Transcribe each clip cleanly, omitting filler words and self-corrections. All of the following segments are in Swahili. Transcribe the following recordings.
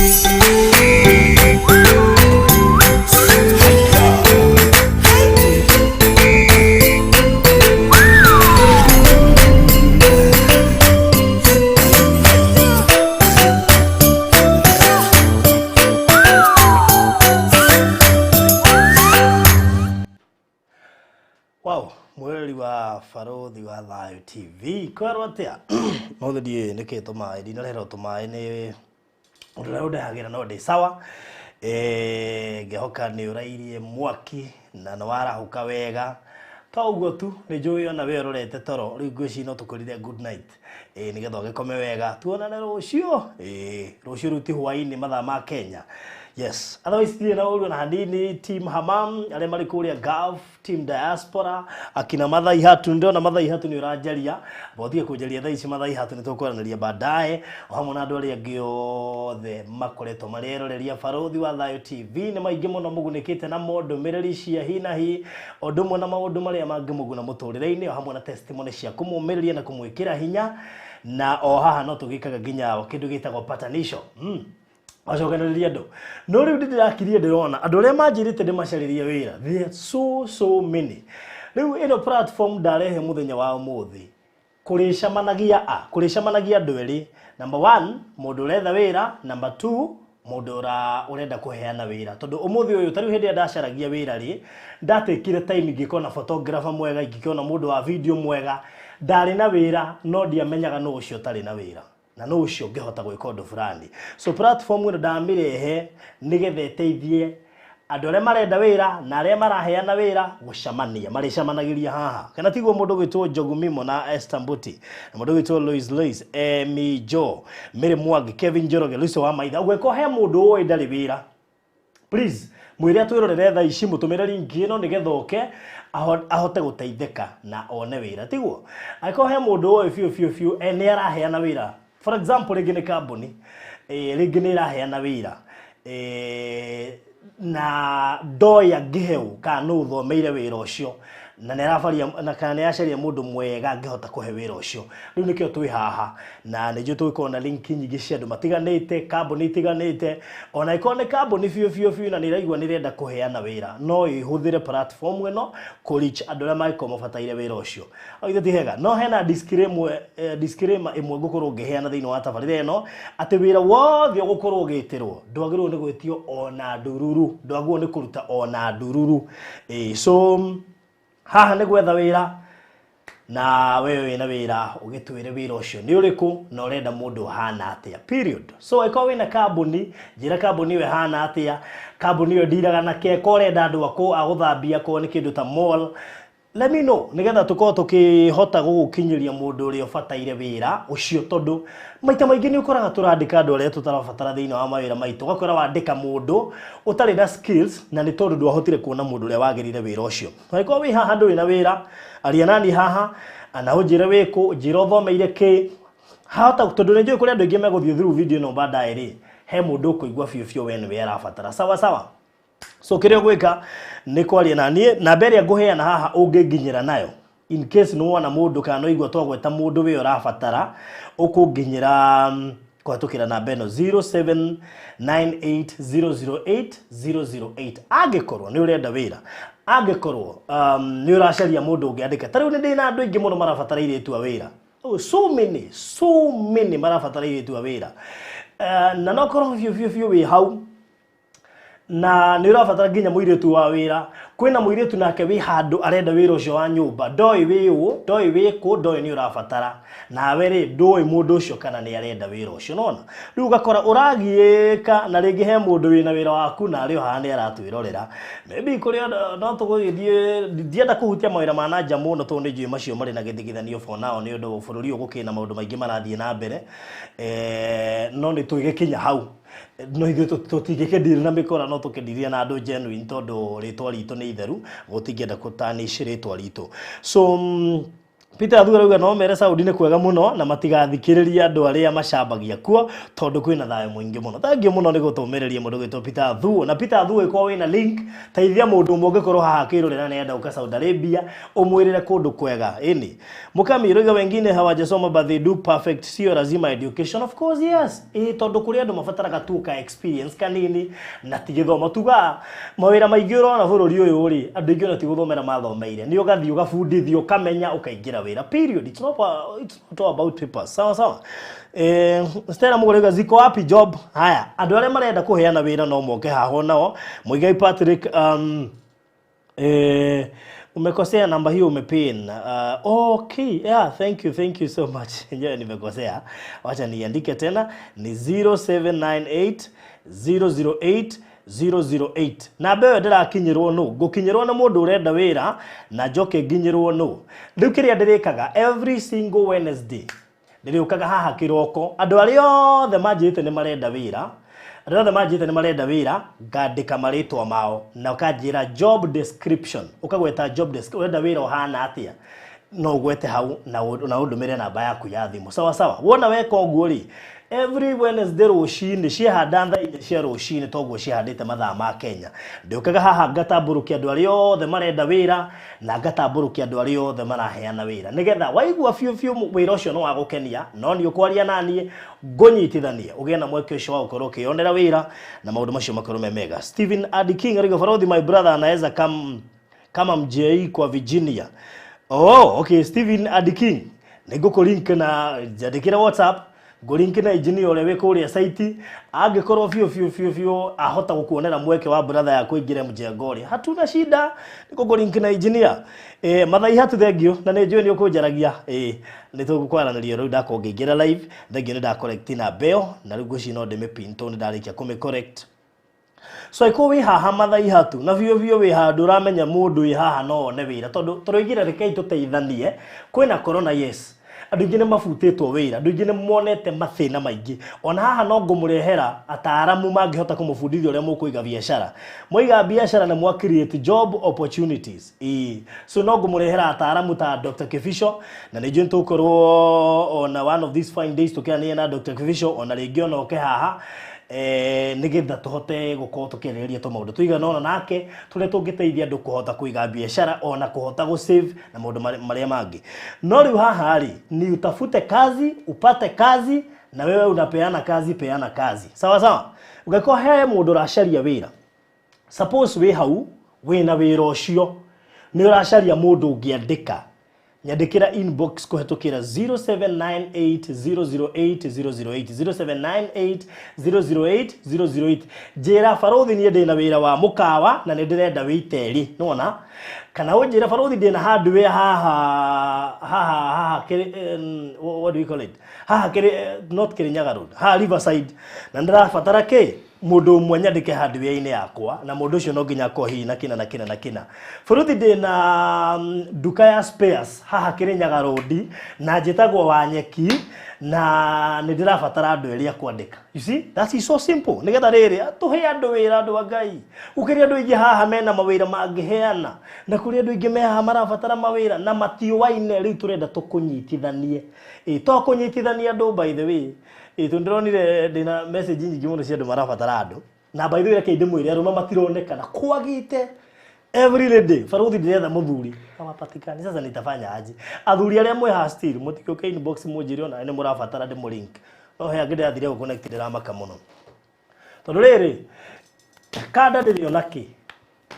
Wow, mweli wa Farodhi wa Thayo TV kwarwo atia muthidi niki tumae dina lero tumae ni uraude hagira no de sawa gehoka ni urairie mwaki na nwara huka wega taugo tu ni joyo ona we rorete toro rigwici no tukurire good night nigetho gikome wega tuonane rucio rucio ruti hwaini mathaa ma Kenya. Yes, otherwise ndiye na ulu na hanini team Hamam ale mari kuria Gulf team diaspora akina mathai hatu ndio na mathai hatu ni urajaria bothie kujaria thaa ici mathai hatu ni tukwaranaria baadaye hamwe na andu ari angi othe makoretwo mareroreria Farodhi wa Thayo TV ni maingi muno mugunikite na mondo mereri cia hina hi odumwe na maundu maria mangi muguna muturire-ini hamwe na testimony cia kumumereria na kumwikira hinya na o haha no tugikaga ginya kindu gitagwo patanisho Ajoganiriria ndo no riu ndirakirie ndirona andu aria manjirite ndimacaririe wira there so many riu ino platform ndarehe muthenya wa umuthi kurishamanagia andu eri number 1 mundu uretha wira number 2 mundu urenda kuheana wira tondu umuthi uyu tariu hindi ndacaragia wira ri ndatekire time ngikona photographer mwega ngikona mundu wa video mwega ndari na wira no ndiamenyaga no ucio tari na wira na no ucio ngehota gwika undu fulani so platform ino ndamirehe nigethe teithie andu aria marenda wira na aria maraheana wira gucamania maricamanagiria haha kana tiguo mundu gwitwo Jogumimo na Estambuti na mundu gwitwo Lois Emi Jo Mary Mwangi Kevin Njoroge Lucio wa Maitha gweko he mundu oi ndari wira please mwire atwirorere thaa ici mutumire link ino nigethoke ahote guteitheka na one wira tiguo aiko he mundu oi fiu ni araheana wira. For example, regine carboni, regine raheana wira, na doya giheu ka no uthomeire wira ucio na nerafaria na kana yacaria mundu mwega ngihota kuhe wira ucio riu nikio twi haha na nijo twikona link nyingi cia andu matiganite carboni tiganite ona ikone carboni fiu na niraigwa nirenda kuheana wira no ihuthire platform eno ku reach andu aria maiko mabataire wira ucio oithe tihega no hena disclaimer imwe ngukorwo ngiheana thiini wa tabarire eno ati wira wothe ugukorwo ugitirwo ndwagirwo ni gwitio ona ndururu ndwagirwo ni kuruta ona ndururu so haha ni gwetha wira na wewe wina wira ugitwire wira ucio ni uriku na urenda mundu hana atia period so iko wina carboni jira carboni we hana atia carboni yo ndiraga na ke ko urenda andu aguthambia ko ni kindu ta mall let me know nigetha tuko tukihota gugukinyiria mundu uri obataire wira ucio tondu maita maingi ni ukoraga turandika andu aria tutarabatara thiini wa mawira maitu gakora wandika mundu utari na skills na ni tondu ndwahotire kuona mundu uria wagirire wira ucio aiko wi haha ndu wina wira aria nani haha ana ujire wiku jira uthomeire ki hata tondu ni njui kuri andu ingi meguthio through video no baadaye ri he mundu kuigwa fiu we ni we arabatara sawa so kirio gwika ni kwaria nani na mbere nguheana haha unginginyira nayo in case no wana mundu kana igwa twagweta mundu we urabatara ukunginyira kwatukira na beno 0798008008 agekorwo ni urenda wira agekorwo ni uracaria mundu ungiandika tariu ni ndina andu ingi muno marabatara iretu wira so many marabatara iretu wira na no korwo fiu we hau na ni urabatara ginya muiretu wa wira kwina muiretu nake wi handu arenda wira ucio wa nyumba ndoi wiku ndoi ni urabatara na weri ndoi mundu ucio kana ni arenda wira ucio nona riu gakora uragieka na ringi he mundu wina wira waku na ari haha ni aratwirorera maybe kuri no tugithie ndienda kuhutia mawira ma nanja muno tondu njui macio mari na githigithanio for now ni undu bururi ugukina maundu maingi marathie na mbere no ni tugikinya hau no ithu tutigikedir na mikora no tukendiria na andu genuine tondu ritwa ritu ni itheru gutingenda kutanish ritwa ritu so Peter Thura uga no mere Saudi ne kwega muno na matigathikiriria andu aria macambagia kuo tondu kwina thayo mwingi muno. Thank you muno ni gutumireria mundu gwitwo Peter Thu. Na Peter Thu iko wina link taithia mundu umwe ngikorwo haha kirurira na enda uka Saudi Arabia umwirire kundu kwega. Ini Mukami ruga wengine hawajasoma but they do perfect. Sio lazima education, of course yes. Tondu kuri andu mabataraga tu ka experience kanini na tigithoma tuga mawira maingi urona bururi uyu ri andu ingi ona tiguthomera mathomeire ni ugathi ugabundithio ukamenya ukaingira wira period. It's not about papers. Sawa. Stella mugurega ziko wapi job haya andu aria marenda kuheana wira no moke haho nao Muigai Patrick umekosea namba hiyo umepin. Okay, yeah, thank you so much. Ndio nimekosea. Wacha niandike tena ni 0798 008 008. Na bewe ndira kinyirwo no gukinyirwo na mundu urenda wira na njoke nginyirwo no. Riu kiria ndirikaga every single Wednesday ndiriukaga haha kiroko andu ari othe manjite ni marenda wira ngandika maritwa mao na ukanjira job description ukagweta job description urenda wira uhana atia no gwete hau na undumire namba yaku ya thimu sawa wona weka uguo ri every Wednesday rucini ciahanda inya cia rucini toguo cihandite mathaa ma Kenya ndiukaga haha ngatamburukia andu ari othe marenda wira na ngatamburukia andu ari othe maraheana wira nigetha waigua fiu wira ucio no wagukenia no ni ukwaria nanie ngunyitithania ugie na mweke ucio wa ukorwo kionera wira na maundu macio makorwo mega. Steven Adiking arigo Farodhi my brother anaweza kama mjei kwa Virginia. Oh okay Steven Adiking niguko link na jadikira WhatsApp link na engineer ore we kuria site angikorwo fiu ahota gukuonera mweke wa brother ya kuingira mjengo ri hatuna shida niguko link na engineer mathai hatu thengio na ne njui ni ukunjaragia ni tugukwaraniria ru ndakongingira live thengio ni nda correct na beo na rigu ci no ndime pin to ni ndarikia kume correct so iko wi haha mathai hatu na vio wi handu ramenya mundu wi haha no one wira tondu turoigira rekai tuteithanie kwina corona yes andu ingine mafutitwo wira andu ingine muonete mathina maingi ona haha no ngumurehera ataaramu mangihota kumufundithia uria mukuiga biashara muiga biashara na mwa create job opportunities so no ngumurehera ataaramu ta Dr. Kifisho na nijui tukorwo on one of these fine days tukiania na Dr. Kifisho ona ringi ona oke haha nigetha tuhote gukorwo tukiriria to maundu tuiganona nake turia tungiteithia andu kuhota kuiga biashara ona kuhota go save na maundu maria mangi no riu haha ri ni utafute kazi upate kazi na wewe unapeana kazi sawa ugako he mundu racaria wira suppose we hau wina wira ucio ni uracaria mundu ungiandika nyandikira inbox kuhetukira 0798008008 0798008008 jera Farodhi ni ndina wira wa mukawa na ni ndirenda witeri nona kana unjira Farodhi ndina handu we haha what do you call it not Kirinyaga Road Riverside na ndirabatara ke mundu umwe nyandike handu wia-ini yakwa na mundu ucio no nginya ko hi na kina Farodhi ndina duka ya spares haha Kirinyaga Road na njitagwo wa Nyeki na ni ndirabatara andu eri akwandika you see that is so simple nigetha riri tuhe andu wira andu wa Ngai ukiri andu ingi haha mena mawira mangiheana na kuri andu ingi meha marabatara mawira na matiuwaine riu turenda tukunyitithanie to kunyitithania andu by the way tundironire ndina message nyingi muno cia andu marabatara andu na by the way reke ndimwire aruma matironekana kwagite every day Farodhi ndiretha muthuri apatikani sasa nitafanya aje athuri aria mwe ha still mutikioke inbox mujiri ona ni murabatara ndimu link no he angire athire go connect ndiramaka muno tondu riri kada ndirio naki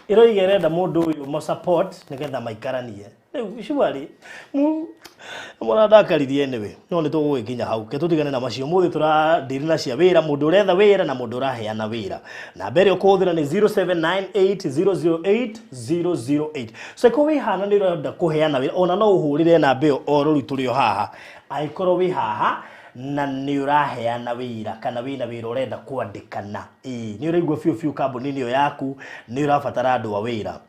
iroigerenda mundu uyu mo support nigetha maikaranie riu shwari muradakaririe newe no ni tugukinya hau ke tutigane na macio muthi turadiri na cia wira mundu uretha wira na mundu uraheana wira na mbere ukuthira ni 0798008008 so ko wi hana ni urenda kuheana wira ona no uhurire na mbeo oruru turio haha aikoro wi haha na ni uraheana wira kana wina wira urenda kwandikana ni uraigua fiu kambuni niyo yaku ni urabatara andu wa wira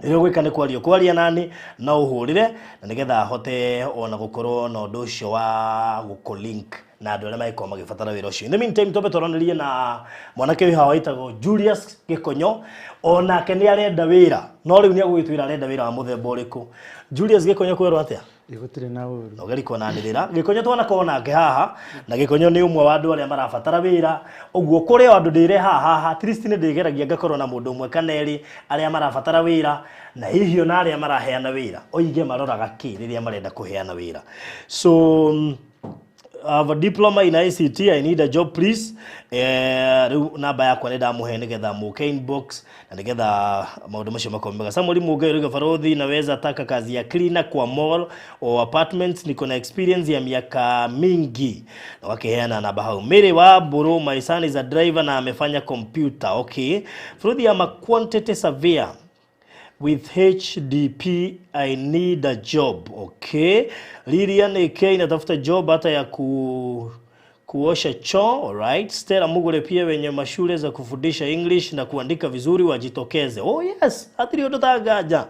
iro gwikane kwaria nani na uhurire na nigetha hote ona gukorwo na undu ucio wa gukolink na andu aria maiko magibatara wira ucio. In the meantime tobe toroneririe na mwanake wi hawa itagwo Julius Gikonyo ona ke ni arenda wira no riu ni agwitwira arenda wira wa muthemba uriku Julius Gikonyo kwero atia igutire na uru no gari konanirira gikonyo twana kona ke haha na gikonyo ni umwe wa andu aria marabatara wira uguo kuri andu ndire haha at least ni ndigeragia ngakorwo na mundu umwe kaneri aria marabatara wira na hihio na aria maraheana wira oige maroraga ki riria marenda kuheana wira. So I have a diploma in ICT. I need a job, please. Namba yakwa ni ndamuhe nigetha muke inbox na nigetha maundu macio makomega. Samuel Mugairo Farodhi, naweza taka kazi ya cleaner kwa mall or apartments. Niko na experience ya miaka mingi. Na wakiheana namba hau. Mary wa Buru, my son is a driver na amefanya computer. Okay. Farodhi, I'm a quantity surveyor. With HDP, I need a job. Okay. Lilian AK inatafuta job hata ya kuosha choo. Alright. Stella Mugure pia wenye mashule za kufundisha English na kuandika vizuri wajitokeze. Oh yes. Atiri ondo tagaja.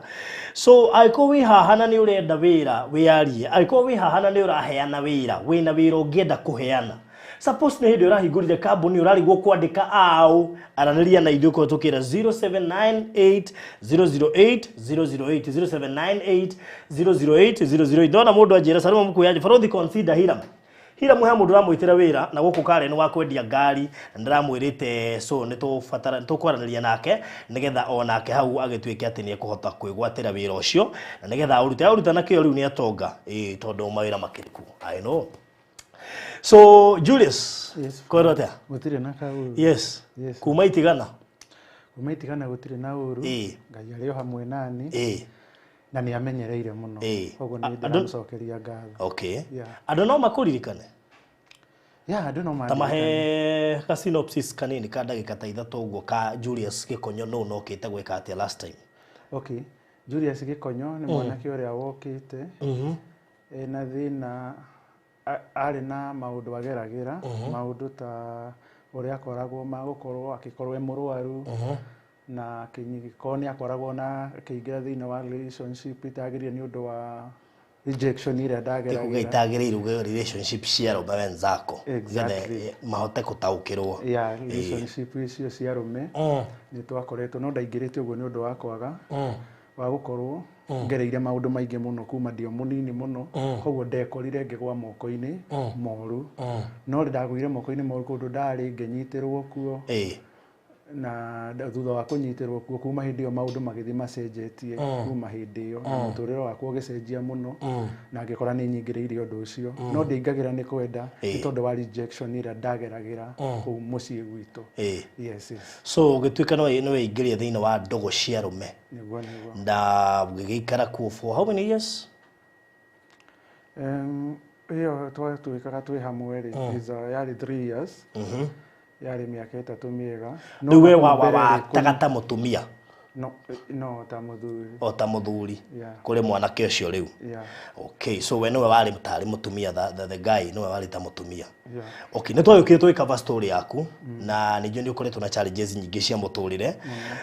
So aiko wi hahana ni urenda wira wiarie. Aiko wi hahana ni uraheana wira. Wina wira ungienda kuheana. Suppose ni hindi urahingurire kambuni urarigwo kwandika au araniria na ithuĩ ko tukira 0798 008 008 0798 008 ndona mundu anjira Salima Mukuyaje Farodhi consider Hiram ha mundu ramwitira wira na guku kare ni wa kwendia ngari ndiramwirite so ni tukwaraniria nake nigetha onake hau agituike ati ni ekuhota kwigwatira wira ucio na nigetha uruta nakio riu ni atonga tondu mawira makiriku. I know. So Julius, yes, korotea gutire na kauru. Yes. Kumaitigana gutire na uru ngai ari hamwe nani na ni amenyereire muno koguo ni ndiramucokeria ngatho. Okay. Andu no makuririkane andu no ma tamahe ka synopsis kanini ka ndagika ta 3 uguo ka Julius Gikonyo no nokite gwika atia last time. Okay. Julius Gikonyo ni mwanake uria wokite na thina ari na maundu bageragira maundu ta uria akoragwo magukorwo akikorwo murwaru na kinyikoni akoragwo na kiingira thina wa relationship itagirire ni undu wa rejection ira ndageragira kugitagiriru relationship cia roba wenzako exactly. Mahote kutaukirwo relationship icio cia rume ni twakoretwo no ndaingirite uguo ni undu wa kwaga wa gukorwo ngereire maundu maingi muno kuma ndio munini muno koguo ndekorire ngigwa moko-ini moru no ndagwire moko-ini moru kundu ndari ngenyitirwo kuo na thutha wa kunyitirwo kuo kuma hindi iyo maundu magithi macenjetie kuma hindi iyo na muturire wakwa ugicenjia muno na ngikora ni nyingiriire undu ucio no ndingagira ni kwenda ni tondu wa rejection ira ndageragira ku mucii gwitu. Yes. So gituika no ingiria thina wa ndogo cia rume niguo nda gigikara ku for how many years? Iyo twatuikaga twi hamwe ri yari 3 years. Yari miaka 3 miega no we wa tagata mutumia no ta muthuri ta muthuri kuri mwanake ucio riu. Okay, so we no wari mutari mutumia the guy no wari ta mutumia. Okay, nitwa yukire twi cover story yaku na nijo ni ukoretwo na challenges nyingi cia muturire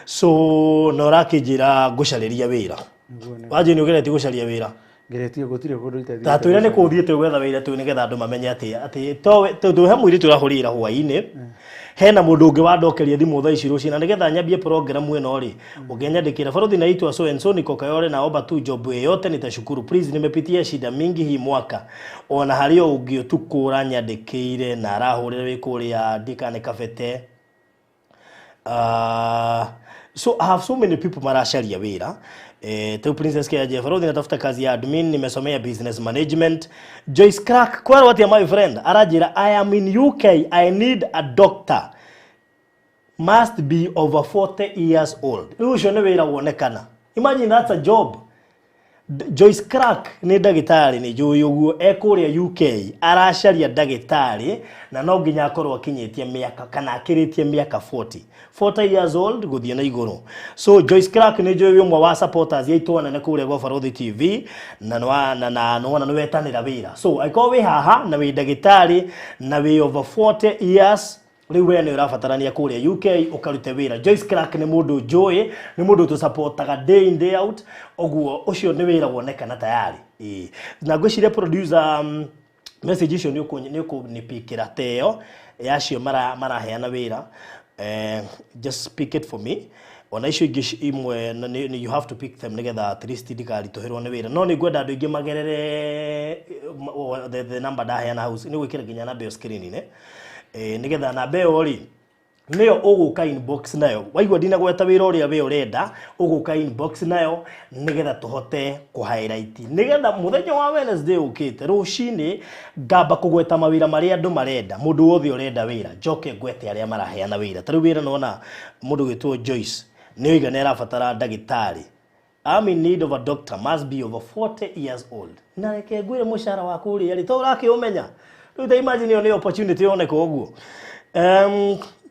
so no rakijira gucariria wira waje ni ugereti gucaria wira ngeretie gutire kundu itathi tatwira ni kuthiete gwetha wira tu nigetha andu mamenye ati to he mwiri turahurira hwaini hena mundu ungi wandokeria thimu thaa ici rucina nigetha nyambie program ino ri ungenyandikira Farodhi naitwa so and so niko Kayole naomba tu job yoyote nitashukuru please nimepitia shida mingi hii mwaka ona hario ungi tukura nyandikire na arahurira wikuria ndikane kafete so I have so many people marasharia wira tu Princess Kaji Farodhi natafuta kazi ya admin nimesomea business management. Joyce Crack kwa what my friend arajira I am in UK I need a doctor must be over 40 years old. Ucio ni wira wonekana. Imagine that's a job. Joyce Crack ni ndagitari ni juyu guo ekuria UK arasharia ndagitari na no nginya akorwo akinyitie miaka kana akiritie miaka 40 years old guthie na iguru. So Joyce Crack ni juyu umwe wa supporters yaitwana na kuria go Farodhi TV na no wetanira wira. So aiko we haha na we ndagitari na we over 40 years riu we ni urafatarania kuria UK ukarute wira. Joyce Crack ni mundu joy ni mundu tu supportaga day in day out oguo ucio ni wira wonekana tayari na gwicire producer message icio ni ukunipikira teo yacio maraheana wira just speak it for me ona icio ingĩ imwe you have to pick them nigetha at least ndikaritoherwo nĩ wĩra no nĩ ngwenda andũ aingĩ magerere the number ndaheana hau nĩ gwĩkĩra nginya namba ĩyo screen-inĩ nigetha namba ĩyo rĩ nĩyo ũgũka inbox nayo waigua ndinagweta wĩra ũrĩa we ũrenda ũgũka inbox nayo nigetha tũhote kũ-highlight nigetha mũthenya wa Wednesday ũkĩte rũcinĩ ngamba kũgweta mawĩra marĩa andũ marenda mũndũ wothe ũrenda wĩra njoke ngwete arĩa maraheana wĩra tarĩu wĩra nona mũndũ gwĩtwo Joyce nĩ oiga nĩ arabatara ndagĩtarĩ I'm in need of a doctor must be over 40 years old na reke ngwĩre mũcara waku ũrĩa rĩ to ũrakĩũmenya rĩu ta imagine nĩ opportunity yoneka ũguo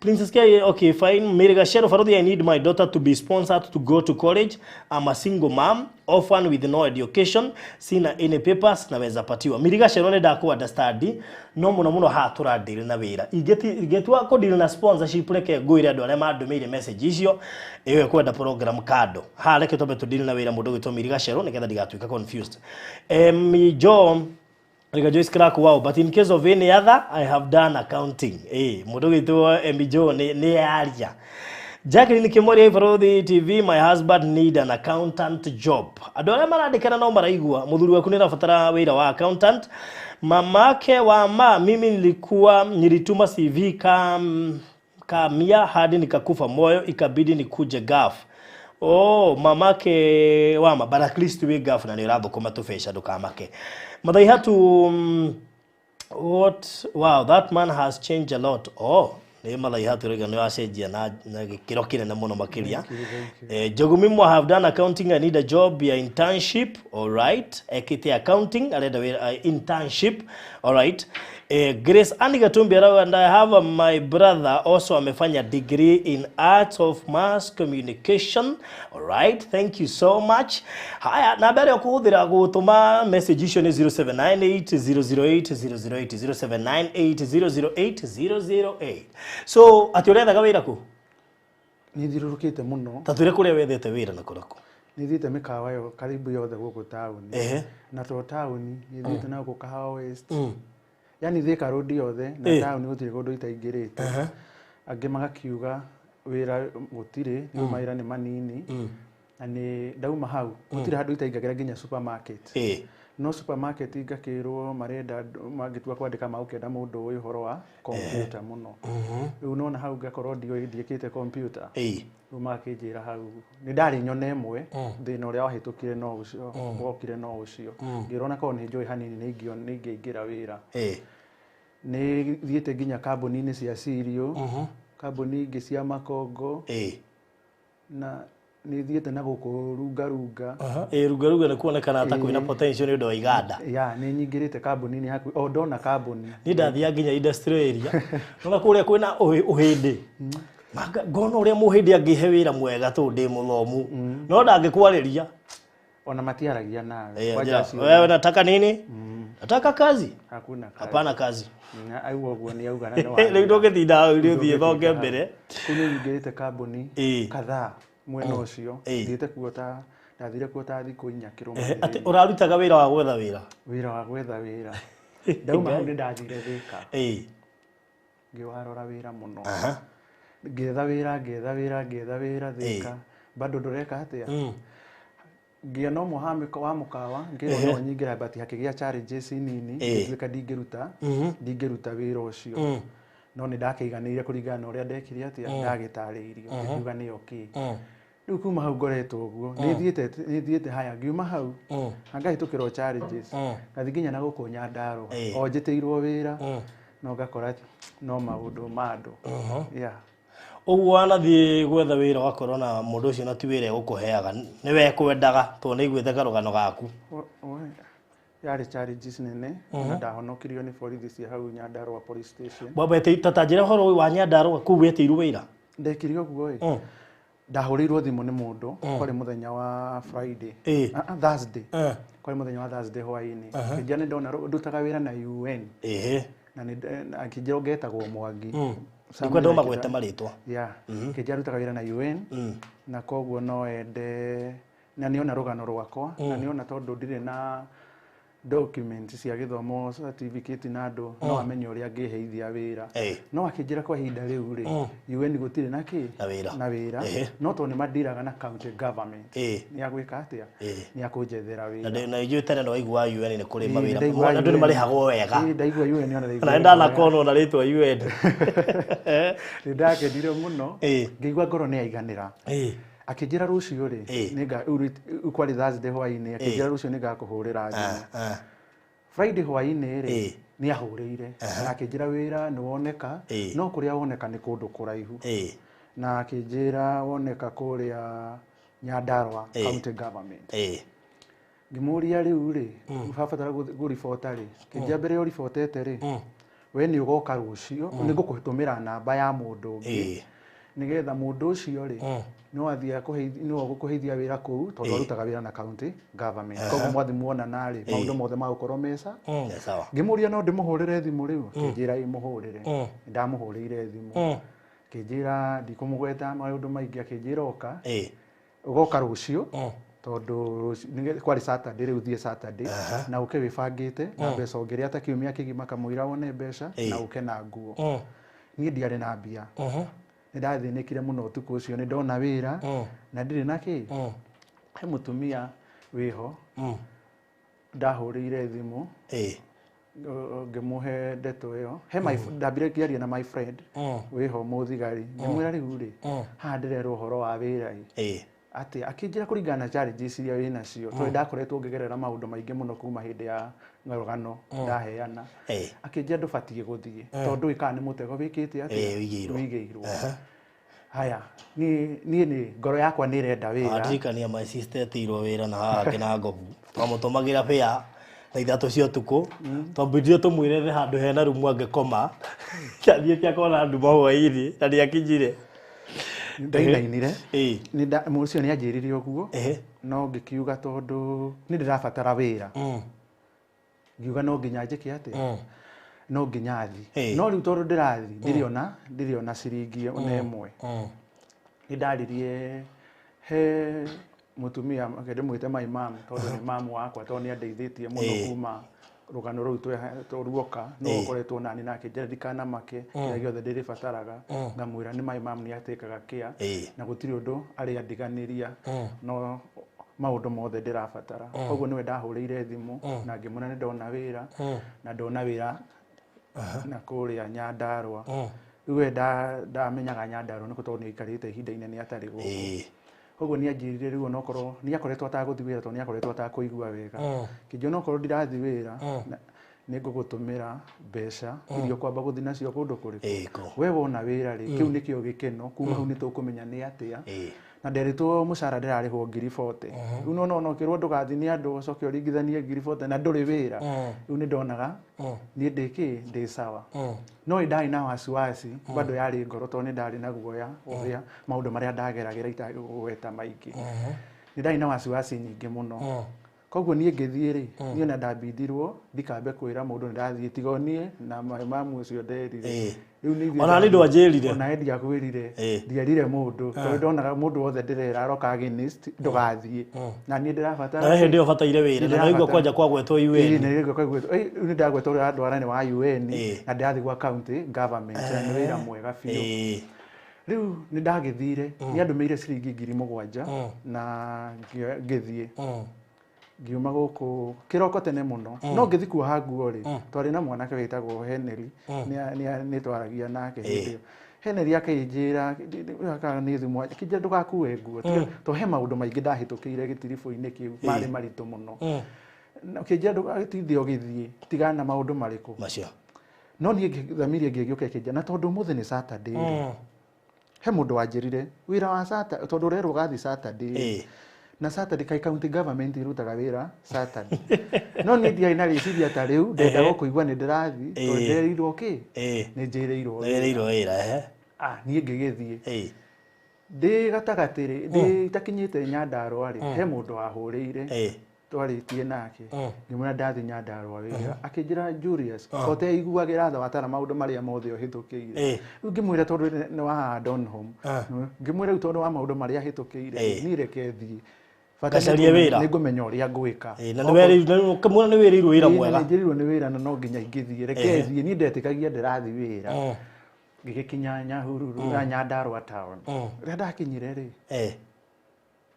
Princess K, okay, fine. Mirigashero Farodi, I need my daughter to be sponsored to go to college. I'm a single mom, orphan with no education. Sina any papers, naweza patiwa. Mirigashero ne dako understand. No muno hatura deal na wira. Igetua ko deal na sponsorship reke goire ado ale ma domire message icio. Ewe kwenda program kado. Ha reke tobe to deal na wira mudogo to Mirigashero ne kenda digatuika confused. Jo Like Joyce crack wow, but in case of any other, I have done accounting. Mudogo ito MBJO ne aria. Jacqueline Kimori for the TV, my husband need an accountant job. Adore maradikana no maraigua, muthuri waku nirabatara wira wa accountant. Mamake wa mimi nilituma CV kamia hadi nikakufa moyo, ikabidi nikuje gaf. Mamake wama but at least we gaf na nirabo koma tufesha dukamake. But I had to wow, that man has changed a lot. Nema I had to rega no acenjia na gikiro kinene muno makiria. Jogumimo have done accounting, I need a job, ya internship, all right. Ekite accounting, arenda internship, all right. Grace Anigatumbi and I have my brother also amefanya degree in arts of mass communication. All right, thank you so much. Haya, na bere kuhudira gutuma message issue ni 0798 008 So ati urenda gawira ku ni thirurukite muno tatwire kuria wethete wira na kurako ni thite mikawa yo karibu yothe guku town na to town ni thite na guku Kahawa West yani thika road yothe na town gutire gundu itaingirite angi magakiuga wira gutire ni maira ni manini na ni ndauma hau gutire handu itaingagira nginya supermarket no supermarket ingakirwo marenda magitua kwandika maukenda mundu uyu horo wa computer muno riu nona hau ngakorwo ndiekite computer uma kijira hau ni ndari nyone emwe thina uria wahitukire no ucio wokire no ucio ngirona ko ni njoi hanini ni ngiingira wira ni thiete nginya kambuni-ini cia cereal kambuni ingi cia makongo na ni thiete na guku runga runga na kuonekana ata kwina potential ni undu wa iganda ni nyingirite kambuni-ini haku ndona kambuni ni ndathia nginya industry area nona kuria kwina uhindi ngono uria muhindi angihe wira mwega tu ndi muthomu no ndangĩkwariria ona matiaragia nawe wewe nataka nini nataka kazi hakuna kazi hapana kazi aiwo guo ni auga na no rĩu ndũgĩtinda ũthiĩ thonge mbere kuni nyingirite kambuni kadhaa mwena ucio thiete kuota ndathire kuota thikũ 4 kĩrũma ati ũrarutaga wĩra wa gwetha wĩra ndauma hau nĩ ndathire Thika ngiwarora wĩra mũno ngetha wĩra Thika bado ndoreka atia ngiona Mohamed wa mukawa ngirona nyingira bati hakigia challenges nini ngĩtuĩka ndingĩruta wĩra ũcio no nĩ ndakĩiganĩire kũringana ũrĩa ndekire atia ndagĩtarĩirio ngiuga nĩ okay rĩu kuma hau ngoretwo ũguo nĩ thiĩte haya ngiuma hau ngahĩtũkĩrwo challenges ngathi nginya na gũkũ Nyandarua o njĩtĩirwo wĩra no ngakora no maũndũ ma andũ Uguo anathie gwetha wira wakorwo na mundu ucio na ti wira egũkũheaga niwe ekwendaga to nĩ iguĩte karũgano gaku yari challenges nene na ndahonokirio ni borithi cia hau Nyandarua police station baba tatanjira horo wa Nyandarua kuu wetiirwo wira ndekirio guo ndahũrĩirwo thimũ nĩ mũndũ kwarĩ mũthenya wa Friday Thursday kwarĩ mũthenya wa Thursday hwaĩ-inĩ kijana ndona ndutaga wĩra na UN na akijira ngetagwo Mwangi Nikwenda magwete maritwa kijana rutaga wĩra na UN na koguo no ende na niona rugano rwakwa na niona tondu ndire na documents cia githomo certificate na andu no amenye uria angiheithia wira no akinjira kwa ihinda riu ri UN gutire na ki na wira no to ni madiraga na county government ni agwika atia ni akunjethera wira na ijue tene no igua UN ni kuri mawira andu ni marihagwo wega ndaigua UN ona na ndana kono na ritwa UN ni ndakenire muno ngigua ngoro ni aiganira akinjira rucio ri ninga kwari Thursday hwaini akinjira rucio ninga kuhurira thimu Friday hwaini ri ni ahurire na akinjira wira ni woneka no kuria woneka ni kundu kuraihu na akinjira woneka kuria Nyandarua county government ngimuria riu ri ubabatara guribota ri kinjia mbere yo ribotete ri we ni ugoka rucio ni ngukutumira namba ya mundu ungi nigetha mundu ucio ri no athia kuheithia no gukuheithia wira kuu tondu arutaga wira na county government koguo mwathi muona nari maundu mothe ma gukorwo mesa sawa ngimuria no ndimuhurire thimu riu kinjira imuhurire ndamuhurire thimu kinjira ndikumugweta maundu maingi akinjira oka ugoka rucio tondu kwari Saturday riu thie Saturday na uke wibangite na mbeca ongeria ta kiumia kigima kamwira wone mbeca na uke na nguo ni ndiari na mbia ndathinikire muno utuku ucio ni ndona wira na ndiri na ki he mutumia wiho ndahurire thimu ngimuhe ndeto iyo he my ndabire kiaria na my friend wiho muthigari ngimwira riu ri ha ndirero uhoro wa wira ati akinjira kuringana challenges iria wina cio to ndakoretwo ngigerera maundu maingi muno kuma hindi ya ngarugano ndaheana akinjira ndubatie guthie tondu ikani mutego wikite ati wigeirwo haya ni ngoro yakwa ni renda wira atirikania my sister tirwo wira na haha na ngobu twamutumagira pia na ithatu cio tuku twambirie tumwire the handu hena rumu angikoma kiathiete akona ndu mahwaini na ndiakinjire ndainainire ni mucio ni anjiririe uguo no ngikiuga tondu ni ndirabatara wira ngiuga no nginya njike ati no nginya thi no riu tondu ndirathi ndiriona ciringi ona imwe ni ndaririe he mutumia akende mwite my mom tondu ni mamu wakwa tondu ni andeithitie muno kuma rugano ruu turuoka no ukoretwo nani nake njira ndikana make ya giothe ndiribataraga ngamwira ni my mom ni atekaga kia na gutiri undu ari andiganiria no maundu mothe ndirabatara koguo niwe ndahurire thimu na ngimuna ni ndona wira na ndona wira na kuria Nyandarua riu ndamenyaga Nyandarua niko tondu ikarite ihinda inene atari guku koguo ni anjirire riu onokorwo ni akoretwo ataguthi wira tondu ni akoretwo atakuigua wega kinjo nokorwo ndirathi wira ni ngugutumira mbeca irio kwamba guthi nacio kundu kuriku we wona wira ri kiu nikio gikeno kuma hu ni tukumenya ni atia na nderitwo mucara ndirarihwo 40 riu no kirwo ndugathi ni andu ucoke uringithanie 40 na nduri wira riu ni ndonaga ni ndi sawa no ndari na wasiwasi bado yari ngoro tondu ni ndari na guoya uria maundu maria ndageragira itagweta maingi ni ndari na wasiwasi nyingi muno koguo nie ngithie ri nie na ndambindirwo ndikambe kwira mundu ndathie tigonie na mamu ucio nderire riu ni ona ni ndo anjirire ona ndia kwirire ndierire mundu tondu ndonaga mundu wothe ndirera aroka against ndugathie na nie ndirabatara na hindi ubataire wira na igwa kwanja kwagwetwo UN ni igwa kwagwetwo ni ndagwetwo uri andu arani wa UN na ndathi gwa county government na wira mwega biu riu ni ndagithire ni andumeire ciringi 7,000 na ngithie ngiuma guku kiroko tene muno no ngithi kuoha nguo ri twari na mwanake witagwo Henry ni twaragia nake hindi Henry akinjira akaga ni thimu kinja ndugakue nguo to he maundu maingi ndahitukire gitirifu-ini kiu mari maritu muno kinja ndugatithio githie tigana na maundu mariku macio no ni thamirie ngigioke kinja na tondu muthi ni Saturday he mundu wanjirire wira wa Saturday tondu rero gathi Saturday na Saturday kai county government irutaga wira Saturday no ni ndia ina riciria ta riu ndenda gukuigua ni ndirathi to nderirwo ki ni njirirwo wira ni ngigithie ndi gatagatiri ndi takinyite Nyandarua ri he mundu ahurire twaritie nake ngimuna ndathi Nyandarua wira akinjira Julius kote iguagira tha watara maundu maria mothe ohitukiire ngimwira tondu ni wa Donholm ngimwira tondu wa maundu maria hitukiire ni reke thie gacarie wira ningumenya uria ngwika na ni weri kamuna ni weri wira mwega ni njirirwo ni wira na no nginya ingithie reke thie ni ndetikagia ndirathi wira gigikinya Nyahururu na Nyandarua town ria ndakinyire ri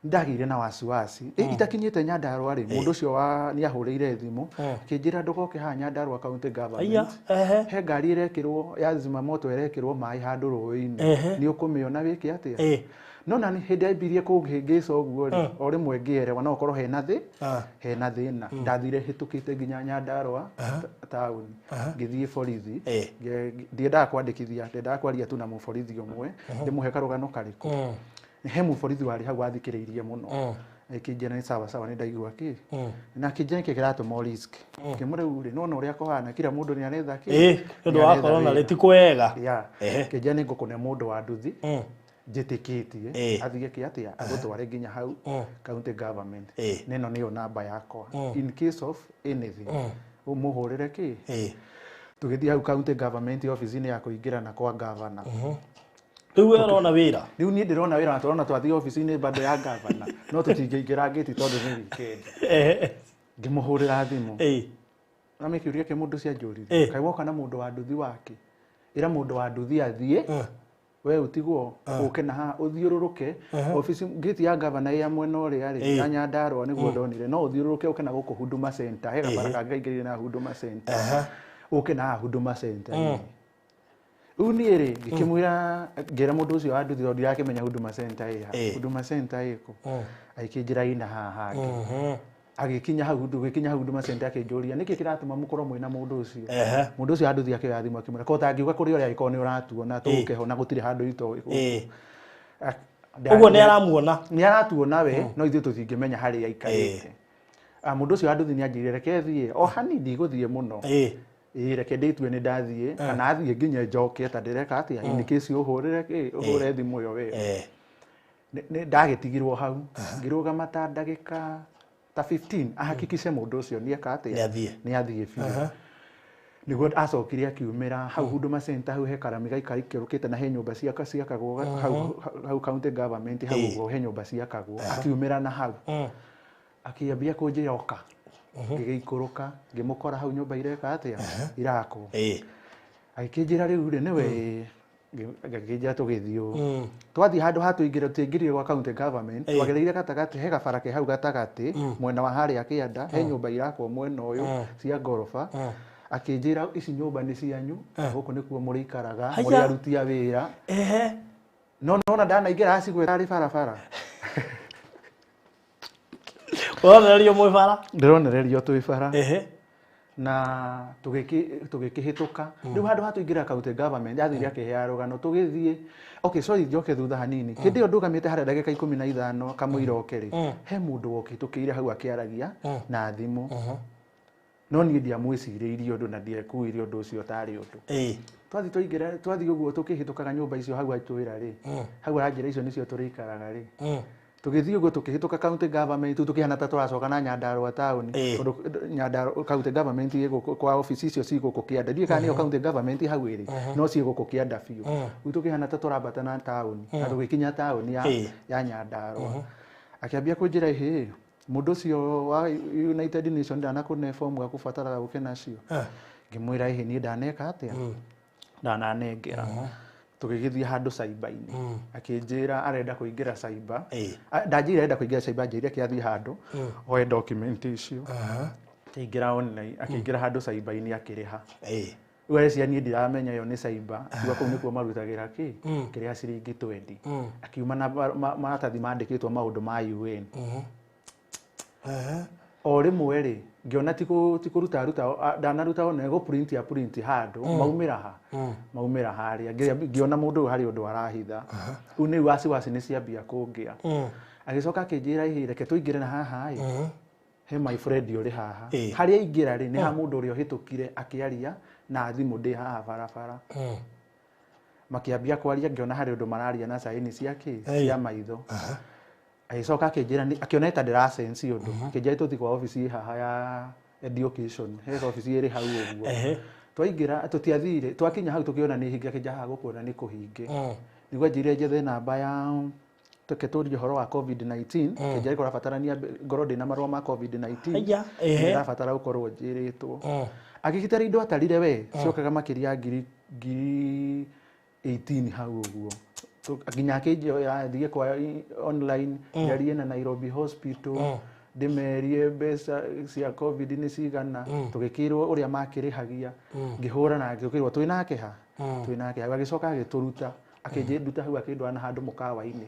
ndagire na wasiwasi itakinyite Nyandarua ri mundu ucio ni ahurire thimu kinjira ndugoke ha Nyandarua county government he ngari irekirwo ya zimamoto irekirwo mai handu ruini ni ukumiona wiki atia no na hindi ambirie kuhingisa uguo ri o rimwe ngierewa no korwo hena thina ndathire hitukite nginya Nyandarua town ngithie borithi ndiendaga kwandikithia ndendaga kwaria tu na muborithi umwe ndimuhe karugano kariku he muborithi wari hau athikiriirie muno kinjena ni sawa ni ndaigua ki na kinjena kikiratuma risk kimureu ri no uria kohana kila mundu ni aretha ki ndu wa corona ritikwega kinjena ngukune mundu wa nduthi njitikitie athige ki atia agutware nginya hau county government neno niyo namba yakwa in case of anything umuhurire ki tugithie hau county government office ni ya kuingira na kwa governor riu urona wira riu ni ndirona wira na turona twathie office ni bado ya governor no tutingiingira ngiti tondu ni weekend ngimuhurira thimu na mekiuria ke mundu cia njuririe kai woka na mundu wa nduthi wake ira mundu wa nduthi athie we utigwo uke na ha uthiururuke office gate ya governor ya mwena uria ri ya Nyandarua niguo ndonire no uthiururuke uke na guku Huduma Center hega baraka ngaingirire na Huduma Center uke na Huduma Center uni ri ngikimwira ngira mundu ucio anduthi ndo ndirakimenya Huduma Center Huduma Center iko aikinjira ina haha agikinya hau Huduma Center akinjuria niki kiratuma mukorwo mwina mundu ucio anduthi akioya thimu akimwira ko tangiuga kuri uria iko ni uratuona tuke ho na gutire handu ito uguo ni aratuona we no ithu tutingimenya hari aikarite mundu ucio anduthi ni anjirire reke thie o hani ndiguthie muno reke nditue ni ndathie kana athie nginya njoke ta ndireka atia in case uhure thimu yo we ni ndagitigirwo hau ngirugama ta ndagika ta 15 ahakikishe mundu ucio ni eka atia ni athie biu niguo acokire akiumira hau Huduma Center hau he karamiga ikarikirukite na he nyumba ciakagwo hau county government hau he nyumba ciakagwo akiumira na hau akiambia kunjiroka ngigikuruka ngimukora hau nyumba ireka atia irako aikinjira riu ri niwe ngakijia tugithio twathi handu hatuingira tuingirire kwa county government twagereire gatagati he gabarake hau gatagati mwena wa hari akianda he nyumba irako mwena uyu cia gorofa akinjira ici nyumba ni cianyu guku nikuo muri ikaraga muri aruti a wira no na ndanaingira acigwira ari barabara wonererio mwe bara ndironererio twi bara na tugikihituka riu handu hatuingira county government athire akihea rugano tugithie okay sorry njoke thutha hanini hindi yo ndugamite hari ndagika 15 kamwira okeri he mundu wokitukire hau akiaragia na thimu no ni ndia mwiciriirie undu na ndiekuire undu ucio tari undu twathi uguo tukihitukaga nyumba icio hau atwira ri hau anjira icio nicio turikaraga ri tugithie uguo tukihituka county government tukihana ta turacoka na Nyandarua town Nyandarua county government iko kwa office icio ciguko kianda ndie kana ni county government hau iri no ciguko kianda biu tukihana ta turambata na town na tugikinya town ya Nyandarua akiambia kunjira hi mundu ucio wa United Nation ndana kune form ya kufatara guke nacio ngimwira hi ni ndaneka atia ndananengera tugigithie handu cyber-ini akinjira arenda kuingira cyber ndanjira arenda kuingira cyber njira kiathi handu oe document icio aingira online akingira handu cyber-ini akiriha we cia ni ndiramenya yo ni cyber tuga kuu nikuo marutagira kiria ciringi 20 akiuma na maratathi mandikitwo maundu ma UN o rimwe ri ngiona tikuruta ndanaruta one go print handu maumira haria ngiona mundu hari undu arahitha u ni wasi ni ciambia kungia agicoka akinjira ihi reke tuingire na haha he my friend uri haha hari aingira ri ni ha mundu uri ohitukire akiaria na thimu ndi haha barabara makiambia kwaria ngiona hari undu mararia na saini cia maitho aicoka akinjira akiona ta ndira sense undu akinjira tuthi kwa office haha ya education he office iri hau uguo twaingira tutiathire twakinya hau tukiona ni hingi akinja haha gukuona ni kuhinge niguo njire njethe namba tuketuria horo wa COVID-19 kĩnjari kũrabatarania ngoro ndĩna marũa ma COVID-19 ĩrabatara gũkorwo njĩrĩtwo agĩgitĩra indo atarire we ciokaga makĩria ngiri 18 hau ũguo nginya kĩnjio yathiĩ kwa online yarie na Nairobi Hospital ndimerie mbeca cia COVID nĩ cigana tũgĩkĩrwo ũrĩa makĩrĩhagia ngĩhũra na ngĩkĩrwo twĩnake agĩcoka agĩtũruta akĩnduta hau akĩndwara handũ mũkawa-inĩ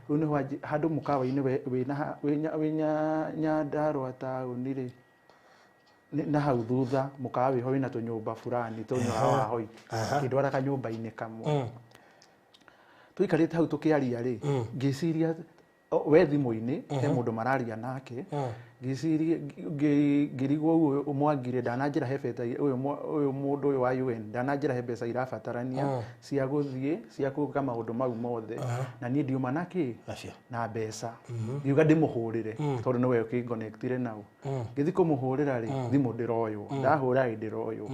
rĩu nĩ handũ mũkawa-inĩ wĩna Nyandarua taũni rĩ na hau thutha mũkawa wĩho wĩna tũnyũmba fulani tũnyũmba wa hoi akĩndwara kanyũmba-inĩ kamwe tũikarĩte hau tũkĩaria rĩ ngĩciria we thimũ-inĩ he mũndũ mararia nake ngĩciria ngĩrigwo ũyũ ũmwangire ndananjĩra he beta ũyũ mũndũ ũyũ wa UN ndananjĩra he mbeca irabatarania cia gũthiĩ cia gwĩka maũndũ mau mothe na niĩ ndiuma nakĩ na mbeca ngiuga ndĩmũhũrĩre tondũ nĩwe ũkĩngonectire nao ngĩthiĩ kũmũhũrĩra rĩ thimũ ndĩroywo ndahũra ndĩroywo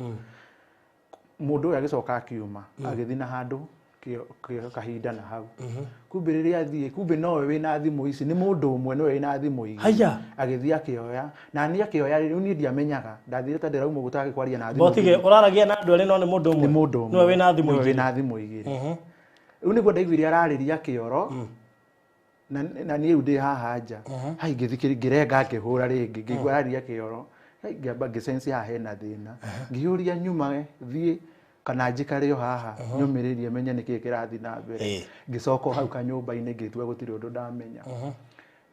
mũndũ ũyũ agĩcoka akiuma agĩthiĩ na handũ kahinda na hau kumbe rĩrĩa athiĩ kumbe nowe wĩna thimũ ici nĩ mũndũ ũmwe nowe wĩna thimũ igĩrĩ agĩthiĩ akĩoya na niĩ akĩoya rĩu niĩ ndiamenyaga ndathire ta ndĩrauma gũtagĩ kwaria na thimũ botige ũraragia na andũ arĩ no nĩ mũndũ ũmwe nowe wĩna thimũ igĩrĩ rĩu nĩguo ndaiguire ararĩria kĩoro na niĩ ndĩ haha nja hai ngĩthikĩrĩria ngĩrenga ngĩhũra rĩngĩ ngĩigua ararĩria kĩoro ngĩamba ngĩsense haha hena thĩna ngĩũria nyuma thiĩ kana njikare yo haha nyũmĩrĩrie menye nĩkĩ kĩrathiĩ na mbere ngĩcoka hau kanyũmba-inĩ ngĩtua gũtirĩ ũndũ ndamenya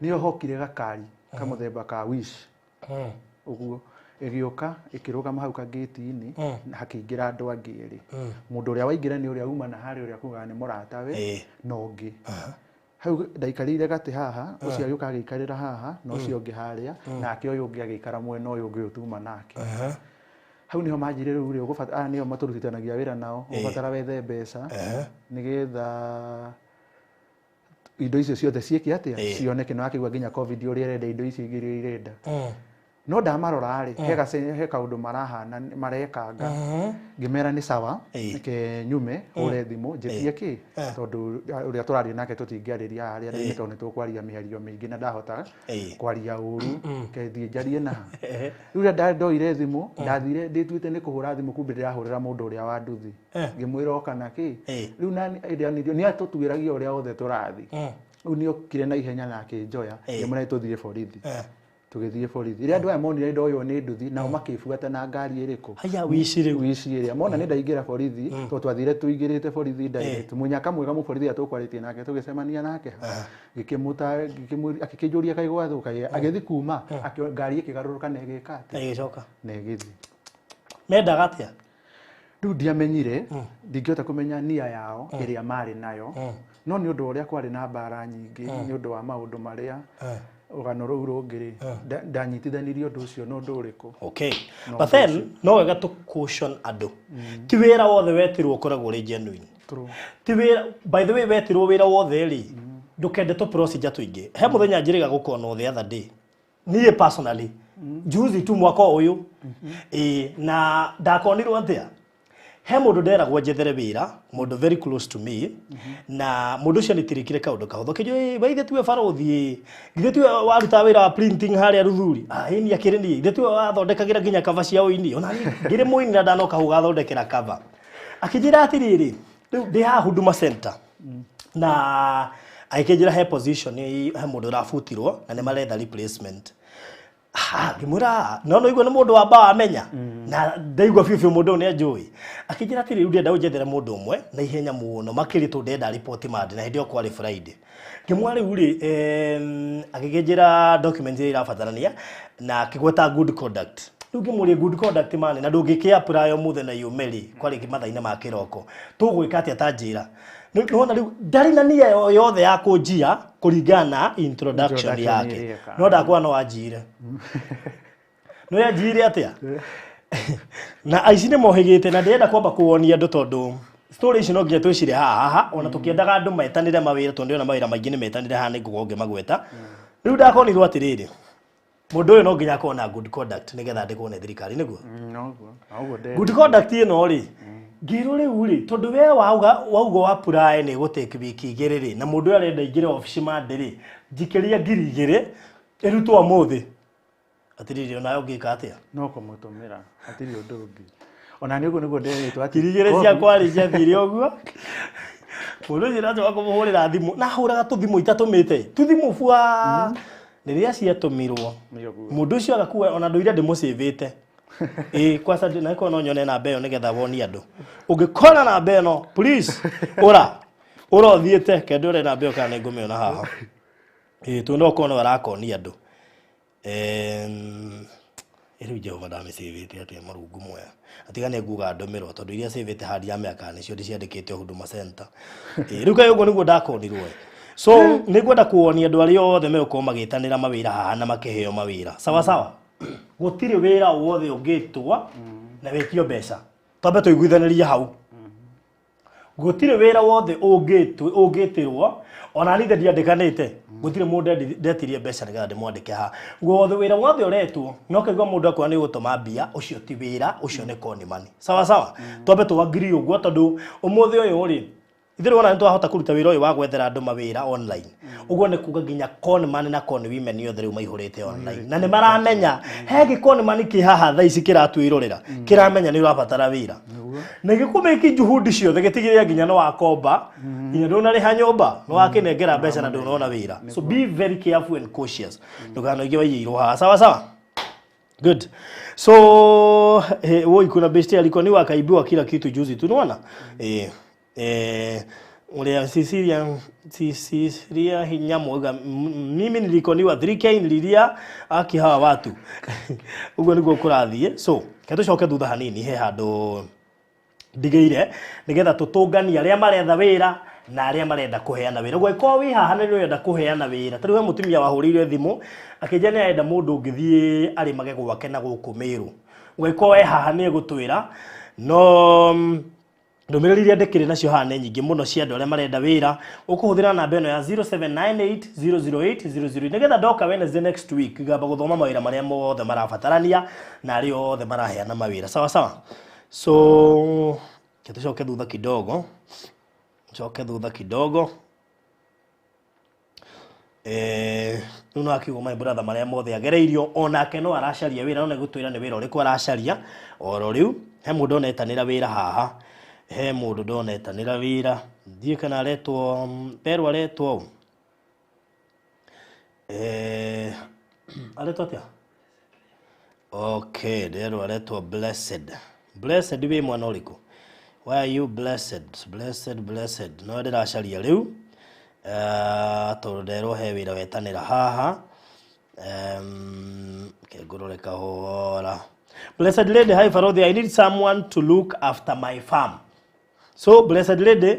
nĩyo hokire gakari kamũthemba ka wish ũguo ĩgĩũka ĩkĩrũgama hau kagĩti-inĩ hakĩingĩra andũ angĩ erĩ mũndũ ũrĩa waingĩra nĩ ũrĩa uma na harĩa ũrĩa kugaga nĩ mũratawe na ũngĩ hau ndaikarĩire gatĩ haha ũcio agĩũka agĩikarĩra haha na ũcio ũngĩ harĩa nake ũyũ ũngĩ agĩikara mwena ũyũ ũngĩ ũtuma nake hau niho manjire rĩu rĩu gũbatara nĩo matũrutithanagia wĩra nao gũbatara wethe mbeca nĩgetha indo icio ciothe ciĩke atĩa cioneke na akĩigua nginya COVID ũrĩa ĩrenda indo icio igĩrĩ irenda no ndamarora rĩ he kaũndũ marahana marekanga ngĩmera nĩ sawa ke nyume ũre thimũ njĩtie kĩ tondũ ũrĩa tũraria nake tũtingĩarĩria harĩa nĩ tondũ nĩtũkwaria mĩario mĩingĩ na ndahota kwaria ũru ke thiĩ njarie na rĩu ndoire thimũ ndathire ndĩtuĩte nĩ kũhũra thimũ kumbe ndĩrahũrĩra mũndũ ũrĩa wa nduthi ngĩmwĩra oka na kĩ rĩu nĩ atũtuĩragia ũrĩa othe tũrathi rĩu nĩ okire na ihenya na akĩnjoya ngĩmwĩra tũthiĩ borithi tugĩthiĩ borithi ĩrĩa andũ aya monire ndoywo nĩ nduthi nao makĩbuata na ngari ĩrĩkũ haya wicire ĩrĩa mona nĩ ndaingĩra borithi tondũ twathire tũingĩrĩte borithi direct munyaka mwega mũborithi atũkwarĩtie nake tũgĩcemania nake ngĩkĩmuta akĩkĩnjũria kaĩ gwathũka agĩthi kuma ngari ĩkĩgarũrũka na ĩgĩka atĩ ĩgĩcoka na ĩgĩthi mendaga atĩa rĩu ndiamenyire ndingĩhota kũmenya nia yao ĩrĩa marĩ nayo no nĩ ũndũ ũrĩa kwarĩ na mbara nyingĩ nĩ ũndũ wa maũndũ marĩa ũgano rũu rũngĩ ndanyitithanirie ũndũ ũcio no ũndũ ũrĩkũ okay but then no wega to caution andũ ti wĩra wothe wetirwo ũkoragwo ũrĩ genuine ti wĩra by the way wetirwo wĩra wothe rĩ ndũkende to procedure tũingĩ he mũthenya njĩrĩga gũkona the other day niĩ personally juzi tu mwaka ũyũ na ndakonirwo atĩa he mũndũ nderagwo njethere wĩra mũndũ very close to me na mũndũ ũcio nĩtirikire kaũndũ kahũthũ kĩnjũ baithe tiwe barothi githe tiwe waruta wĩra wa printing harĩa Ruthuri ni akĩrĩ niĩ githe tiwe wathondekagĩra nginya cover cia ũini ona ngĩrĩ mũini na ndanoka gũgathondekera cover akĩnjĩra atĩrĩrĩ rĩu ndĩ haha Huduma Center na akĩnjĩra he position he mũndũ ũrabutirwo na nĩ maretha replacement ngĩmwĩra no igwe nĩ mũndũ wa mba amenya na ndaigua biũ mũndũ nĩ anjũĩ akĩnjĩra atĩrĩ rĩu ndĩrenda ũnjethere mũndũ ũmwe na ihenya mũno makĩrĩtwo ndenda report mande na hĩndĩ ĩyo kwarĩ Friday ngĩmwĩra rĩu rĩ akĩnjĩra document iria irabatarania na akĩgweta good conduct rĩu ngĩmũria good conduct mane na ndũngĩkĩ apply mũthenya na yumeri kwarĩ mathainĩ ma kĩroko tũgwĩka atĩa tanjĩra nona rĩu ndarĩ na nia yothe ya kũnjia kũringana introduction yake no ndakwa no anjire no yanjire atĩa na aici nĩ mohĩgĩte na ndĩrenda kwamba kuonia andũ tondũ story ici no nginya twĩcire haha ona tũkĩendaga andũ metanĩre mawĩra tondũ ona mawĩra maingĩ nĩ metanĩre haha nĩngũgonge magweta rĩu ndakonirwo atĩrĩrĩ mũndũ ũyũ no nginya akorwo na good conduct nĩgetha andĩkwo nĩ thirikari nĩguo good conduct ĩno rĩ ngiro riu ri tondu we wauga wa apply ni gutake wiki igiri ri na mundu arenda ingire office mande ri jikiria ngiri igiri irutwo amuthi atiriri onayo ngika atia no kumutumira atiri undu ungi ona ni uguo niguo nderitwo ngiri igiri cia kwari cia thiri uguo mundu ucio nacho akumuhurira thimu na huraga tuthimu itatumite tuthimu bua riria ciatumirwo mundu ucio agakua ona nduire ndimusivite kwasa na iko no nyone na beyo nigetha woni andu ungikora na beno please ura uthiete kende ure na beyo kana ngume ona haha tu no kono barakoni andu riu Jehova ndamicivite atia marungu moya atigane nguga ndomiro tondu iria civite hadi ya miaka nicio ndiciandikite Huduma Center riu kayo uguo niguo ndakonirwo so nigwenda kuonia andu aria othe megũkorwo magitanira mawira haha na makiheo mawira sawa sawa gutire wira wothe ungitwa na wetio mbeca twambe tuiguithanirie hau gutire wira wothe ungitirwo ona nithe ndiandikanite gutire mundu ndetirie mbeca nigetha ndimwandike ha wothe wira wothe uretwo no kaigua mundu akwa ni gutuma mbia ucio ti wira ucio ni conman sawa sawa twambe tuagiri uguo tondu umuthi uyu ri ithiru ona ntwahota kuruta wira uyu wa gwethera andu mawira online uguo ni kuga nginya conman na con women yothe riu maihurite online na ni maramenya hegi conman ki haha thaa ici kiratwirorera kiramenya ni urabatara wira na gikumeki juhudi ciothe gitigiria nginya no wakomba nginya ndona riha nyumba no wakinengera mbeca na ndona wira so be very careful and cautious ndugano igiwa yiro haha sawa sawa good so woi kuna bestia alikuwa ni wakaibiwa kila kitu juzi tunaona ule Sisiria hinya moga mimi nilikoniwa 3K nililia aki hawa watu ugo niguo kurathie so ketucoke thutha hanini he handu ndigeire nigetha tutungania aria maretha wira na aria marenda kuheana wira gweko wi haha ni urenda kuheana wira tari we mutumia wahurire thimu akija ni aenda mundu ngithie ari mage gwake na guku miru gweko we haha ni gutwira no ndomereriria ndekire nacio hane nyingi muno cia andu aria marenda wira ukuhuthira namba eno ya 0798008000 nigetha ndoka Wednesday next week ngamba guthoma mawira maria mothe marabatarania na ari othe maraheana mawira sawa sawa so ketucoke thutha kidogo nuno akiuga my brother maria mothe agereirio onake no aracaria wira no gutwira ni wira uriku aracaria oro riu he mundu onetanira wira haha he mundu ndonetanira wira ndie kana aretwo Peru aretwo aretwo atia okay ndero aretwo blessed we mwana uriku why are you blessed no ndiracaria riu to ndero he wira wetanira haha kegurore kahora blessed lady hi Farodhi I need someone to look after my farm. So blessed lady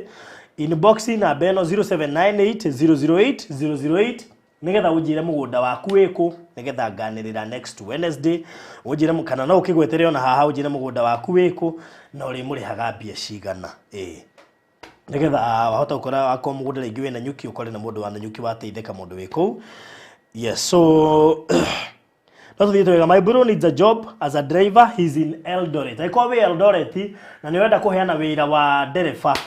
inboxing na beno 0798008008 nigetha ujire mugunda waku wiku nigetha nganirira next Wednesday ujire mukana na ukigwetere ona haha ujire mugunda waku wiku na uri muri hagambia cigana nigetha wahota ukora akwa mugunda ringi wina nyuki ukore na mundu wa nyuki wateitheka mundu wiku yes so my bro needs a job as a driver. He's in Eldoret. I call Eldoret na niwenda kuheana wira wa derefa.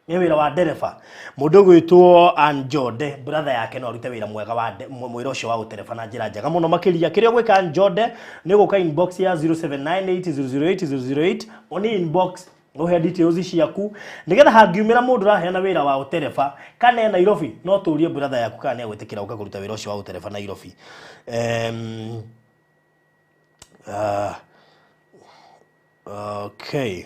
Ni wira wa derefa. Mundu gwitwo Anjode, brother yake no rute wira mwega wa mwira ucio wa uterefa na njira njega muno makiria kiria gwika Anjode ni guka inbox ya 0798008008 oni inbox uhe details ciaku nigetha hangiumira mundu raheana wira wa uterefa kana Nairobi no tuurie brother yaku kana egwitikira uka kuruta wira ucio wa uterefa Nairobi okay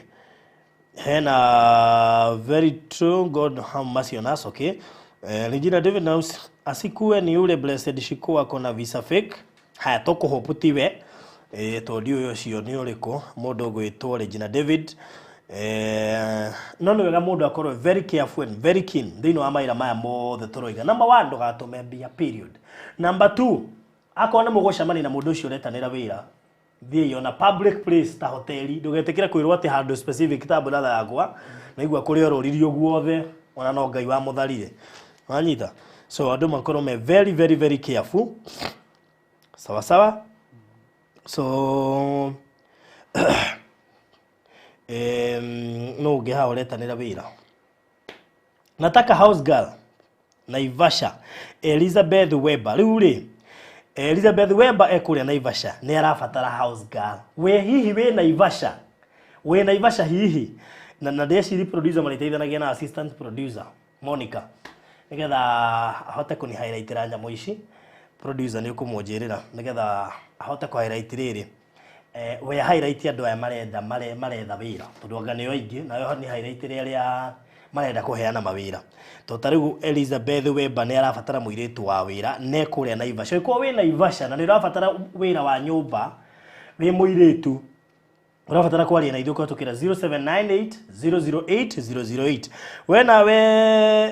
hena very true God have mercy on us okay Regina David now asikuwe ni ule blessed shikuwa kona visa fake haya toko hoputiwe todi uyo cio ni uriko mundu gwitwo Regina David no ni wega mundu akorwo very careful and very keen thino wa maira maya mothe turoiga number 1 ndugatume mbia period number 2 akona mugocamani na mundu ucio retanira wira thie yona public place ta hoteli ndugetekira kwirwo ati handu specific ta brother yakwa na igwa kuri ororirio guothe ona no ngai wa mutharire wanyita so andu makorwo me very very very careful sawa sawa so no ungeha uretanira wira. Nataka house girl Naivasha Elizabeth Weber riu Elizabeth Weber ekuria Naivasha ni arabatara house girl. We hihi we Naivasha hihi na ndeci producer mariteithanagia na assistant producer Monica nigetha ahote kuni highlight ra nyamo ici. Producer ni ukumwonjerera nigetha ahote ku highlight riri we highlight andu aya maretha wira tondu anga ni oingi na yo ni highlight ria marenda kuheana mawira to tariu Elizabeth Weber ni arabatara muiritu wa wira ne kuria Naivasha ko we Naivasha na ni arabatara wira wa nyumba we muiritu urabatara kwaria na ithuĩ kwatukira 0798008008 we nawe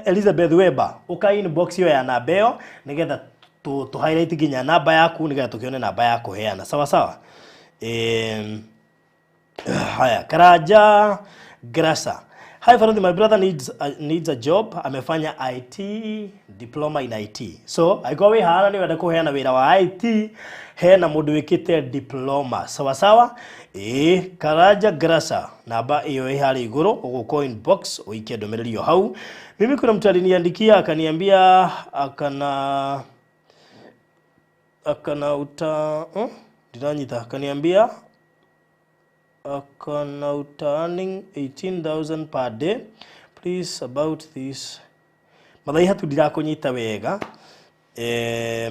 Elizabeth Weber uka inbox yo ya namba ĩyo nigetha tu highlight ginya namba yaku nigetha tukione namba yaku heana sawa. Haya Karaja Grasa. Hi Farondi, my brother needs a job. Amefanya IT diploma in IT. So aiko we hana ni wenda kuheana wira wa IT hena mundu wikite diploma sawa. Karaja Grasa namba iyo ihari iguru uguko inbox uikie ndomereri yo hau. Mimi kuna mtu aliniandikia akaniambia diranyita akaniambia earning 18,000 per day. Please about this. Mathai hatu ndirakunyita wega. The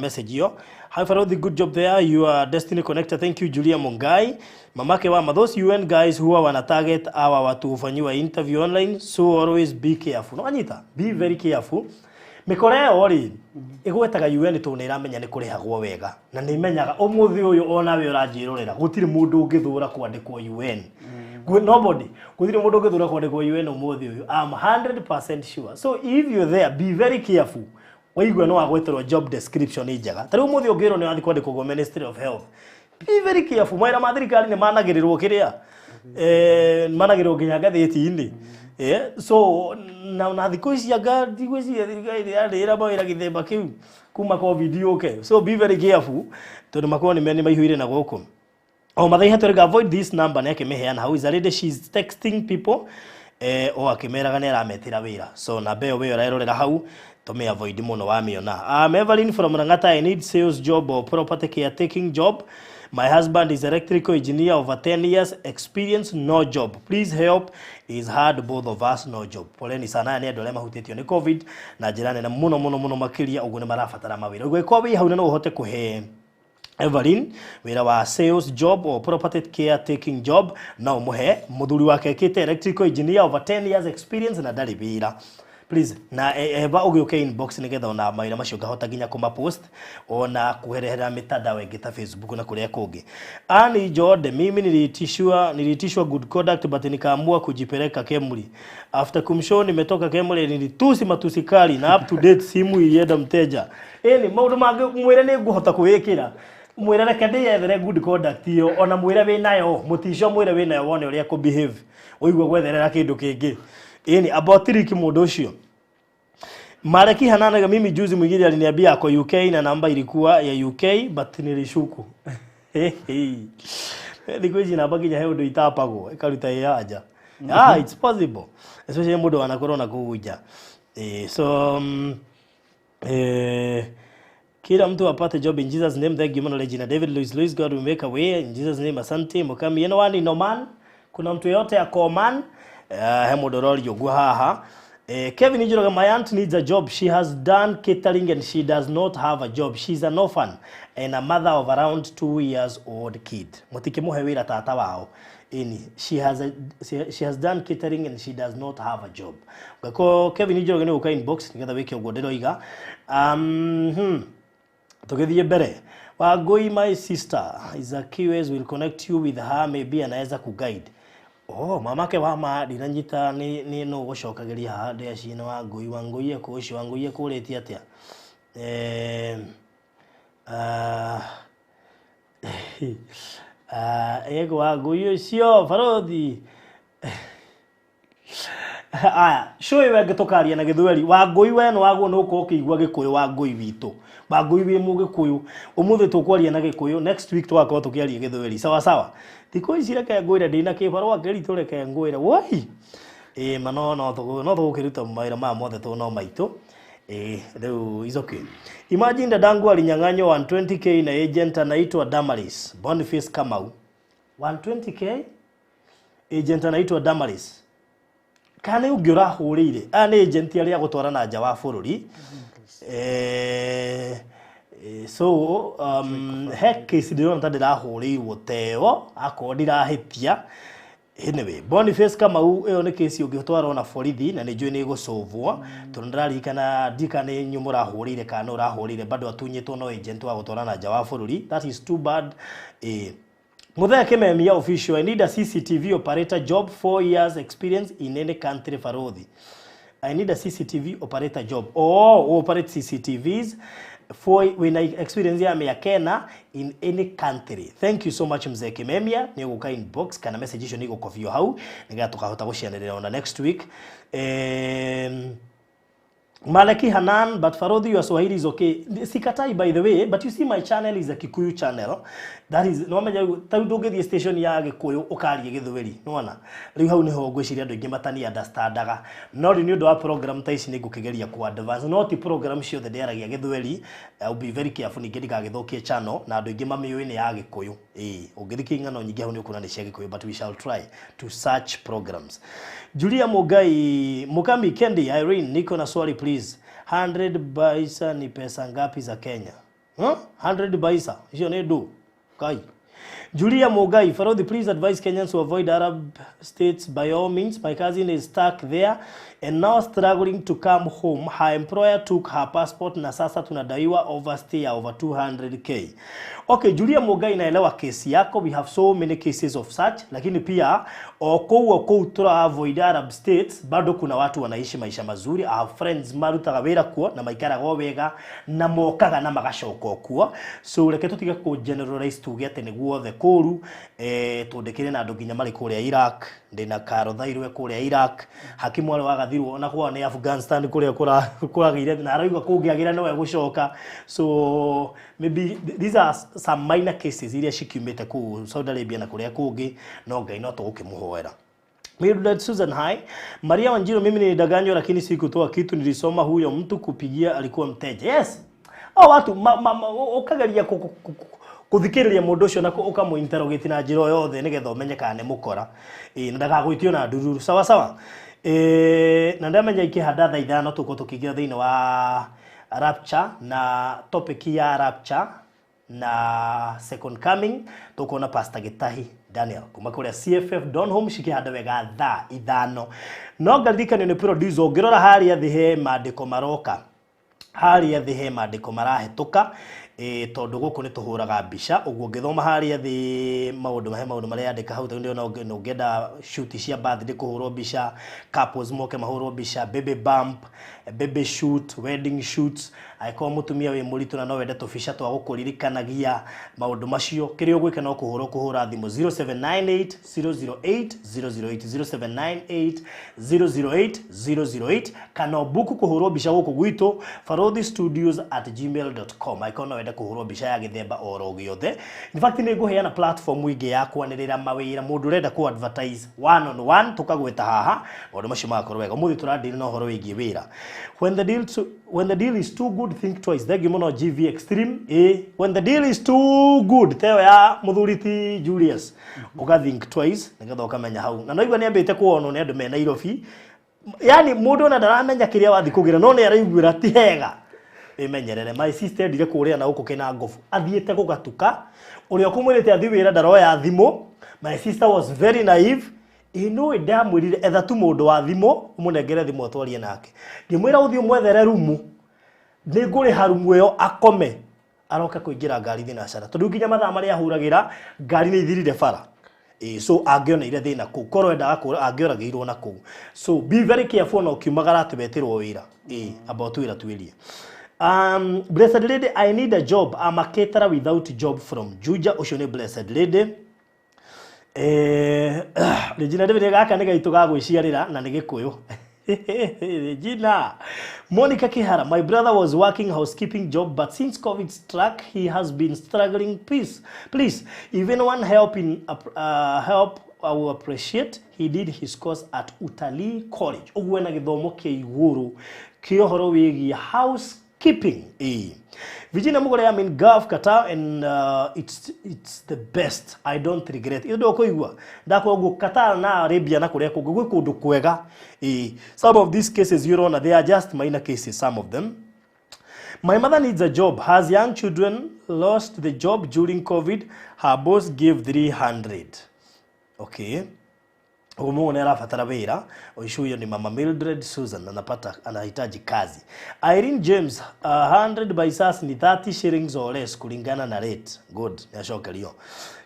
message yo. Hi for all the good job there. You are Destiny Connector. Thank you Julia Mungai. Mamake wa those UN guys who wana target hawa watu ufanyiwa interview online, so always be careful. No anyita, be very careful. Mikore ori igwetaga UN to niramenya ni kurihagwo wega na nimenyaga umuthi uyu ona we uranjirorera gutiri mundu ungithura kwandikwo UN. Nobody gutiri mundu ungithura kwandikwo UN umuthi uyu. I'm 100% sure. So if you're there, be very careful. Waigwa no agweterwo job description njega. Tari umuthi ungiro ni wathi kwandikwo Ministry of Health. Be very careful. Mwaira ma thirikari ni managirirwo kiria managirirwo nginya ngathiti-ini. So na thikũ ici anga thikũ ici thirikari yarĩra mawĩra gĩthemba kĩu kuma COVID okay. So be very careful tondu makorwo ni maihũire na gũkũ. Mathai hatũrega avoid this number ni akĩmĩheana hau. Is a lady, she's texting people o akĩmeraga nĩ arametĩra wĩra. So namba ĩyo we ũrarorera hau tũmĩ avoid mũno wamĩona. Evelyn from Rangata, I need sales job or property caretaking job. My husband is electrical engineer, over 10 years experience, no job. Please help. It's hard, both of us, no job. Poleni sana ni andu arĩa mahutĩtio ni COVID na njĩra nene mũno makĩria ũguo nĩ marabatara mawĩra. Ũguo kwa wĩ hau na no ũhote kũhe Evelyn wĩra wa sales job or property caretaking job na ũmũhe mũthuri wake ekĩte electrical engineer, over 10 years experience na ndarĩ wĩra. Please na eva ugiuke inbox nigetha ona mawira macio ngahota ginya kuma post ona kuherehera mitandao ĩngĩ ta Facebook na kuria kungi. Ani Jode, mimi nilitishwa good conduct but nikaamua kujipeleka Kemri. After kumshow nimetoka Kemri, nilitusi matusi kali na up to date simu ienda mteja. Ni maundu mangi mwire ni nguhota kuwikira mwire reke ndiyethere good conduct iyo ona mwire wi nayo mutisho mwire wi nayo wone uria ku behave uigwe gwetherera kindu kingi. About mundu ucio Mareki hananaga. Mimi juzi mwingine aliniambia ako UK na namba ilikuwa ya UK but nilishuku. Thikũ ici namba nginya he undu itapagwo ikaruta yaja. It's possible, especially mundu anakorwo na kuja. So kila mtu apate job in Jesus name. Thank you man Regina David Louis God will make a way in Jesus name. Asante mukami yeno wani no man. Kuna mtu yote ako man he modorori ogwa haha. Kevin Njoroge, my aunt needs a job. She has done catering and she does not have a job. She's an orphan and a mother of around 2 years old kid. Mutikimuhe wira tata wao. She has done catering and she does not have a job. Gako Kevin Njoroge ni uka inbox nigetha wiki ogwo nderoiga. Tugithie mbere. Wangui, my sister is a QS, will connect you with her, maybe anaweza kuguide. Mamake wa ma dinanyita ni no gucokageria hande acina Wangui ekucio Wangui ekurĩtie atia ego Wangui ucio Farothi aya show iwe ngetokaria na githweri Wangui we no waguo no ko kigwa gikuyu Wangui witu Wangui wi mu gikuyu umuthi tukwaria na gikuyu next week twakwa tukiaria githweri sawa sawa thiko ici reke ngwire ndina kibarua ngiritu reke ngwire woi mano no tugukiruta mawira ma mothe tu no maitu riu is okay. Imagine dadangu alinyang'anywa 120k na agent anaitwa Damaris Boniface Kamau 120k agent anaitwa Damaris kana ungiura hurire ani agent yari agutwara na nja wa bururi so case ndirona ta ndirahuriirwo teo akondira hitia anyway Boniface Kamau eyo ni case ungitwara na borithi na nijui ni gucovwo tundararikana dikane nyumura hurire kana urahurire bado atunyitwo no agent wa gutwara na nja wa bururi that is too bad. Muthee Kimemia official, I need a CCTV operator job, 4 years experience in any country Farodhi. I need a CCTV operator job. Operate CCTVs when I experience ya Kenya in any country. Thank you so much Mzee Kimemia. Ni guka inbox kana message icio ni gukofio hau niga tukahota gucianirira on next week. Malaki Hanan, but Farodhi, your Swahili is okay. Sikatai, by the way, but you see my channel is a Kikuyu channel. That is, no menya taudoge the station ya Gikuyu okari githweri. No wana. Riu hau niho ngwiciria andu ingi matani understandaga. No ni ndu wa program ta ici ni ngukigeria ku advance. No ti program cio the diaragia githweri. I'll be very careful ni ngediga githokie channel na andu ingi mamiui ni ya Gikuyu. Ungithiki ngano nyingi hau ni ukuna ni cia Gikuyu, but we shall try to search programs. Julia Mugai, Mukami Kendi, Irene, niko na swali please. 100 baisa ni pesa ngapi za Kenya? 100 baisa, hiyo ni do. Kai. Julia Mugai, Farodhi, please advise Kenyans to avoid Arab states by all means. My cousin is stuck there and now struggling to come home. Her employer took her passport na sasa tunadaiwa overstay over 200k. Okay, Julia Mugai, naelewa kesi yako. We have so many cases of such. Lakini pia okou tura avoid Arab states bado kuna watu wanaishi maisha mazuri. Our friends marutaga wira kuo na maikara go wega na mokaga na magacoka kuo. So reke tutiga ku generalize tuge ate niguo the kuru tundikire na andu nginya mari kuria Iraq ndina karo thairwe kuria Iraq hakimu wale wagathirwo na kwa ni Afghanistan kuria kuragire na arauga kungiagira no gucoka. So maybe these are some minor cases iria cikiumite ku Saudi Arabia na kuria kungi no ngai no tugukimuhoera. Mildred Susan, hi. Maria Wanjiru, mimi nilidanganywa lakini sikutoa kitu, nilisoma huyo mtu kupigia alikuwa mteja. Yes. Watu ukagaria kuthikiriria mundu ucio na ukamuinterrogate na njira yothe nigetha umenye kana ni mukora na ndagagwitio na ndururu sawa sawa. Na ndamenya ikihanda thaa ithano tuko tukigira thiini wa rapture na topic ya rapture na second coming tuko na Pastor Gitahi Daniel kuma kuria CFF Donholm shikihanda wega thaa ithano no ngathikane ni producer ngirora haria thihe mandiko maroka haria thihe mandiko marahituka tondu guku ni tuhuraga mbica uguo ngithoma haria thi maundu maria andika hau ndio no ngenda shoot cia birthday kuhurwo mbica couples moke mahurwo mbica baby bump baby shoot wedding shoots aiko mutumia we muritu na no wende tubica twa gukuririkanagia maundu macio kiri ugwika no kuhura thimu 0798 008 kana buku kuhurwo mbica guku gwitu farodhistudios@gmail.com aiko no wende kuhurwo mbica ya githemba oro giothe. In fact ni nguheana platform ingi ya kwanirira mawira mundu renda ku advertise one on one tukagweta haha maundu macio magakorwo wega muthi turandiri no horo wingi wira. When the deal is too good, think twice. Thank you mono GV Extreme. When the deal is too good, teo ya muthuriti Julius. Uga think twice, nigetha ukamenya hau. Na noigwa niambite kuonwo ni andu me Nairobi. Yani mundu na ndaramenya kiria wathi kugira no ni araiguira ti hega. Imenyerere my sister ndire kuria na uko kena ngofu. Athiete gugatuka. Uria kumwirite athi wira ndaroya thimu. My sister was very naive. Ino ndamwirire etha tu mundu wa thimu umunengere thimu atwarie nake. Ngimwira uthi umwethere rumu. Ni nguri harumu yo akome. Aroka kuingira ngari thinacara. Tondu nginya mathaa maria ahuragira ngari ni ithirire bara. So angiona ire thina ku korwo enda akura angioragirwo na ku. So be very careful na ukiumagara atibetirwo wira. About wira twirie. Blessed lady, I need a job. I'm a caterer without job from Juja. Ucio ni blessed lady. Regina David gaka ni gaitu ga gwiciarira na ni Gikuyu Regina. Monica Kihara, my brother was working housekeeping job, but since COVID struck, he has been struggling. Please, if anyone help I will appreciate. He did his course at Utalii College. Ogwena githomo kia iguru kiohoro wigi housekeeping. Virginia Mugore, I'm in Gulf, Qatar, and it's the best. I don't regret. Ido ko igwa. Dako go Qatar na Arabia na Korea ko go kundu kwega. Some of these cases, Your Honor, they are just minor cases, some of them. My mother needs a job. Has young children, lost the job during COVID. Her boss gave 300. Okay. Umuone rafatara beira. Oishuyo ni Mama Mildred Susan. Anahitaji kazi. Irene James, 100 by SAS ni 30 shillings or less kulingana na rate. Good. Nyashoka liyo.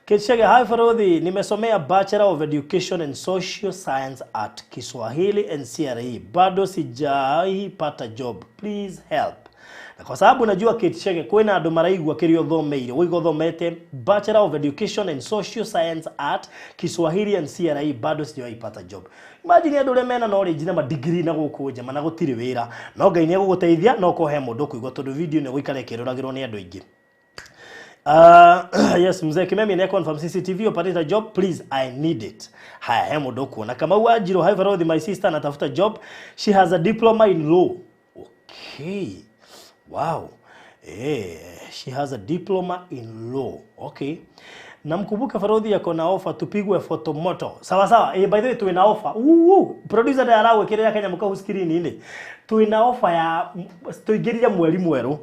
Kechege, hi Farodhi, nimesomea Bachelor of Education and Social Science at Kiswahili and CRE. Bado sijai pata job. Please help. Na kwa sababu najua Kechege, kwena ando maraigwa kirio thomeire. Wigo thomete Bachelor of Education and Social Science at Kiswahili and CRE. Bado sijai pata job. Imagine ya dole mena na origina ma degree na gukuja mana gutiri wira. No Ngai ni guguteithia no ko he mundu kuigwa tondu video ni guikare kiroragirwo ni andu aingi. Yes, mzee Kimemi ni confirm CCTV operator job, please, I need it. Haya, hemo doku. Na kama uajiro, hi Farodhi, my sister anatafuta job. She has a diploma in law. Okay. Wow. She has a diploma in law. Okay. Namkumbuka Farodhi yako na offer tupigwe photo moto. Sawa sawa. By the way, tuina offer. Producer da arawe kile Kenya mko screen ile. Tuina offer ya tuigeria mweri mweru.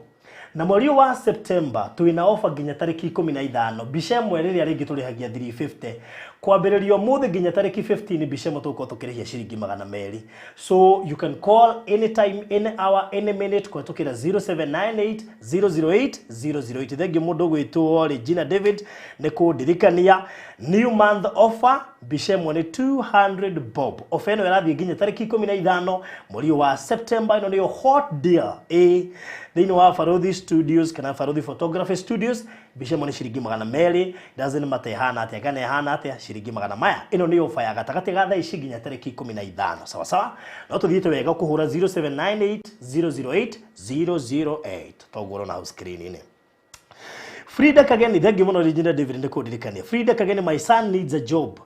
Na mweri wa September tuina offer ginya tariki 15 bishe mwereri aringi tulihagia 350 kwambiririo muthe ginya tariki 15 bishe mutuko tukirihia shiringi 200. So you can call anytime, any hour, any minute kwa tukira 0798 008 008. Thegi mundu gwitwo Regina David ne kudirikania new month offer bishe mwene 200 bob. Offer eno irathie ginya tariki 15 mweri wa September. Ino niyo hot deal. Thini wa Farodhi Studios kana Farodhi Photography Studios bishe mwene shiringi 200. Doesn't matter hana atia kana hana atia shiringi 100 maya. Ino ni ofa ya gatakati ga thaa ici ginya tariki 15. Sawa sawa. No tuthiite wega kuhura 0798 008 008. Togoro na screen ine. Frida Kageni, thank you mono Regina David ndikudirikania. Frida Kageni, my son needs a job.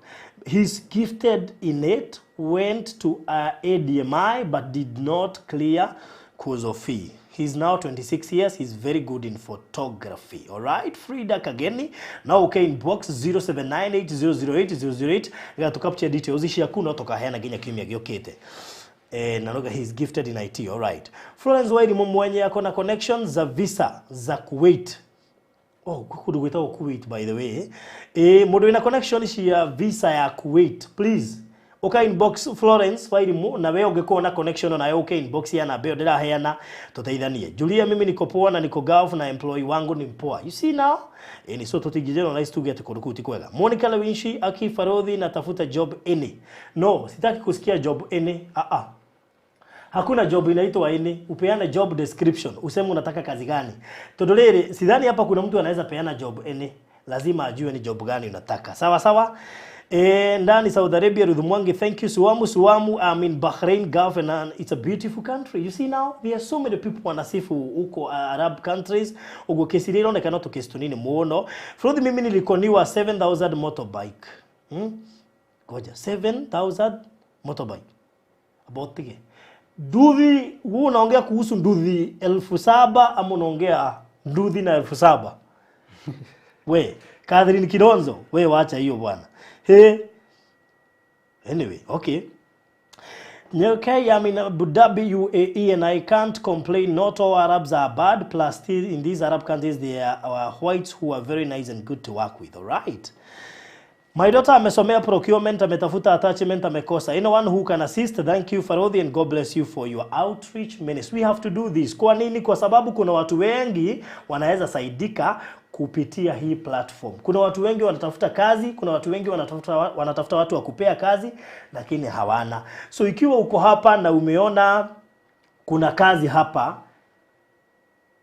He's gifted in it, went to ADMI but did not clear cause of fee. He's now 26 years. He's very good in photography. All right, Frida Kageni. Now okay, inbox 0798 008 008. We got to capture details. Ishi yakuna toka hena ginya kimya gyokete. Nanoga he's gifted in IT. All right. Florence Wairi mumwenye yako na connections za visa za Kuwait. Kukudu gwita Kuwait by the way. Modo ina connection ishi ya visa ya Kuwait. Please. Okay, inbox Florence Wairi mu na wewe ungekuwa na connection na okay inbox ya na beo ndira heana tutaithanie. Julia, mimi niko poa na niko Gulf na employee wangu ni mpoa. You see now? Ni so tutigijeno nice to get kurukuti kwega. Monica Lewinshi aki Farodhi natafuta job any. No, sitaki kusikia job any. Hakuna job inaitwa any. Upeane job description. Useme unataka kazi gani. Todolere, sidhani hapa kuna mtu anaweza peana job any. Lazima ajue ni job gani unataka. Sawa sawa? Ndani Saudi Arabia, Ruth Mwangi, thank you. Suamu, I'm in Bahrain, Gulf, and it's a beautiful country. You see now, there are so many people wanasifu huko Arab countries. Ugo kesiriro nekana to kestunini muono. From the mimi nilikoniwa 7,000 motorbike. Goja, 7,000 motorbike. About tige. Nduthi, huu unaongea kuhusu nduthi 7,000 ama unaongea nduthi na 7,000? We, Catherine Kidonzo, we wacha hiyo bwana. Hey. Anyway, okay. Okay, I'm in Abu Dhabi, UAE, and I can't complain. Not all Arabs are bad. Plus, still in these Arab countries, there are whites who are very nice and good to work with. All right. My daughter amesomea procurement, ametafuta attachment, amekosa. Anyone who can assist, thank you Farodhi, and God bless you for your outreach ministry. We have to do this. Kwa nini? Kwa sababu kuna watu wengi wanaweza saidika kupitia hii platform. Kuna watu wengi wanatafuta kazi, kuna watu wengi wanatafuta watu wa kupea kazi, lakini hawana. So ikiwa uko hapa na umeona kuna kazi hapa,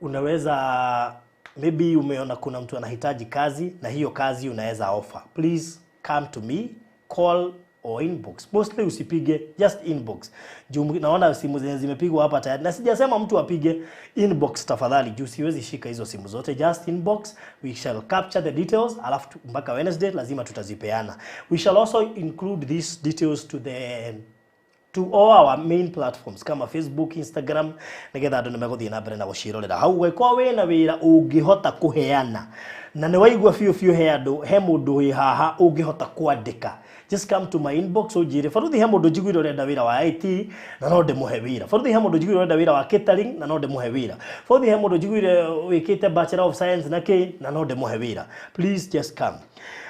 unaweza maybe umeona kuna mtu anahitaji kazi na hiyo kazi unaweza offer. Please come to me, call or inbox. Mostly usipige, just inbox. Naona simu zenye zimepigwa hapa tayari. Na sijasema mtu apige inbox tafadhali. Juu siwezi shika hizo simu zote. Just inbox. We shall capture the details. Alafu mpaka Wednesday lazima tutazipeana. We shall also include these details to all our main platforms kama Facebook, Instagram, nigetha andu nimeguthie na mbere na gucirorera hau weko wina wira ungihota kuheana na ni waigua fiu he mundu wi haha ungihota kwandika. Just come to my inbox ujire faruthi he mundu njiguire urenda wira wa IT na no ndimuhe wira. Faruthi he mundu njiguire urenda wira wa catering na no ndimuhe wira. Faruthi he mundu njiguire wikite Bachelor of Science na ke na no ndimuhe wira. Please just come.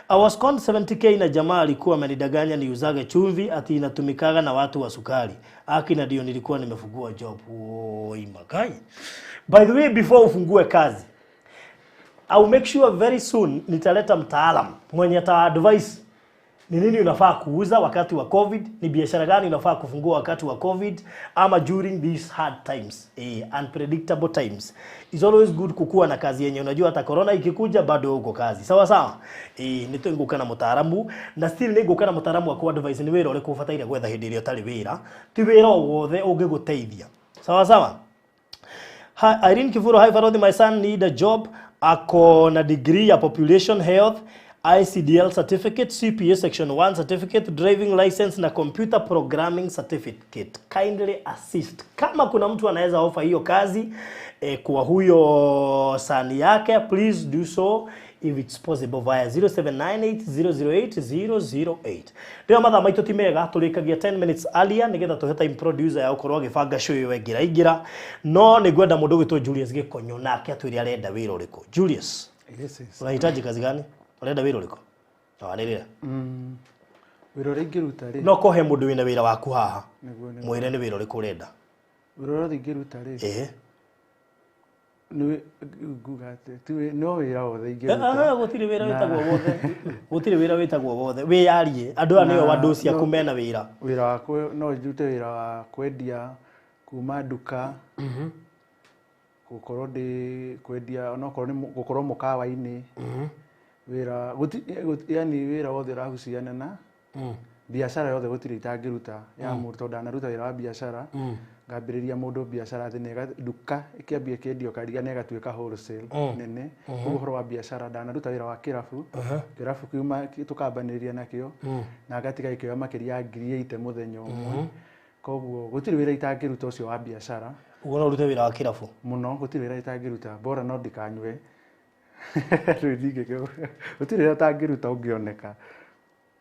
I was called 70k na jamaa alikuwa amenidanganya niuzage chumvi ati inatumikaga na watu wa sukari. Akina ndio nilikuwa nimefungua job. Oi makai. By the way, before ufungue kazi, I will make sure very soon nitaleta mtaalam mwenye ata advice ni nini unafaa kuuza wakati wa COVID, ni biashara gani unafaa kufungua wakati wa COVID ama during these hard times, unpredictable times. It's always good kukua na kazi yenye unajua hata corona ikikuja bado uko kazi. Sawa sawa? Nitenguka na mutaaramu na still ninguka na mutaaramu wa ku advice ni wira ule kufataira gwetha hindi ire utari wira. Ti wira wothe ungiguteithia. Sawa sawa? Hi Irene Kifuro, hi Farothi, my son need a job. Ako na degree ya population health, ICDL certificate, CPA section 1 certificate, driving license na computer programming certificate. Kindly assist. Kama kuna mtu anaweza offer hiyo kazi kwa huyo sani yake, please do so if it's possible via 0798008008. Ndio mathaa maitu ti mega tulikagia 10 minutes earlier nigetha tuheta producer ya ukorwo agibanga show iyo ingira no ni gwenda mundu gwitwo Julius Gikonyo nake atwire arenda wira uriku. Julius, yes. Unahitaji kazi gani? Urenda wira uriku? Nirira. Wira ringiruta ri. No kohe mundu wina wira waku haha. Mwire ni wira uriku urenda. Wira ringiruta ri. Gugate tuwe no wira wothe ingiruta. Gutire wira witagwo wothe. Gutire wira witagwo wothe. We yarie andu aniyo wadosia kumena wira. Wira wako no njute wira wa kwendia kuma duka. Gukorwo ndi kwendia ona korwo ni gukorwo mukawa-ini. Wira yani wira wothe rahuciana na biashara yothe gutire itangiruta ya mundu ndanaruta wira wa biashara. Ngambiriria mundu biashara thine duka ikiambia kendio kariga nega tuika wholesale nene uhoro wa biashara ndanaruta wira wa kirafu kiuma tukambaniria nakio na gatiga ikio makiria ngiri 8 muthenya umwe koguo gutire wira itangiruta ucio wa biashara ugo no rute wira wa kirafu muno gutire wira itangiruta bora no ndikanywe rwithige kio gutire wira itangiruta ungioneka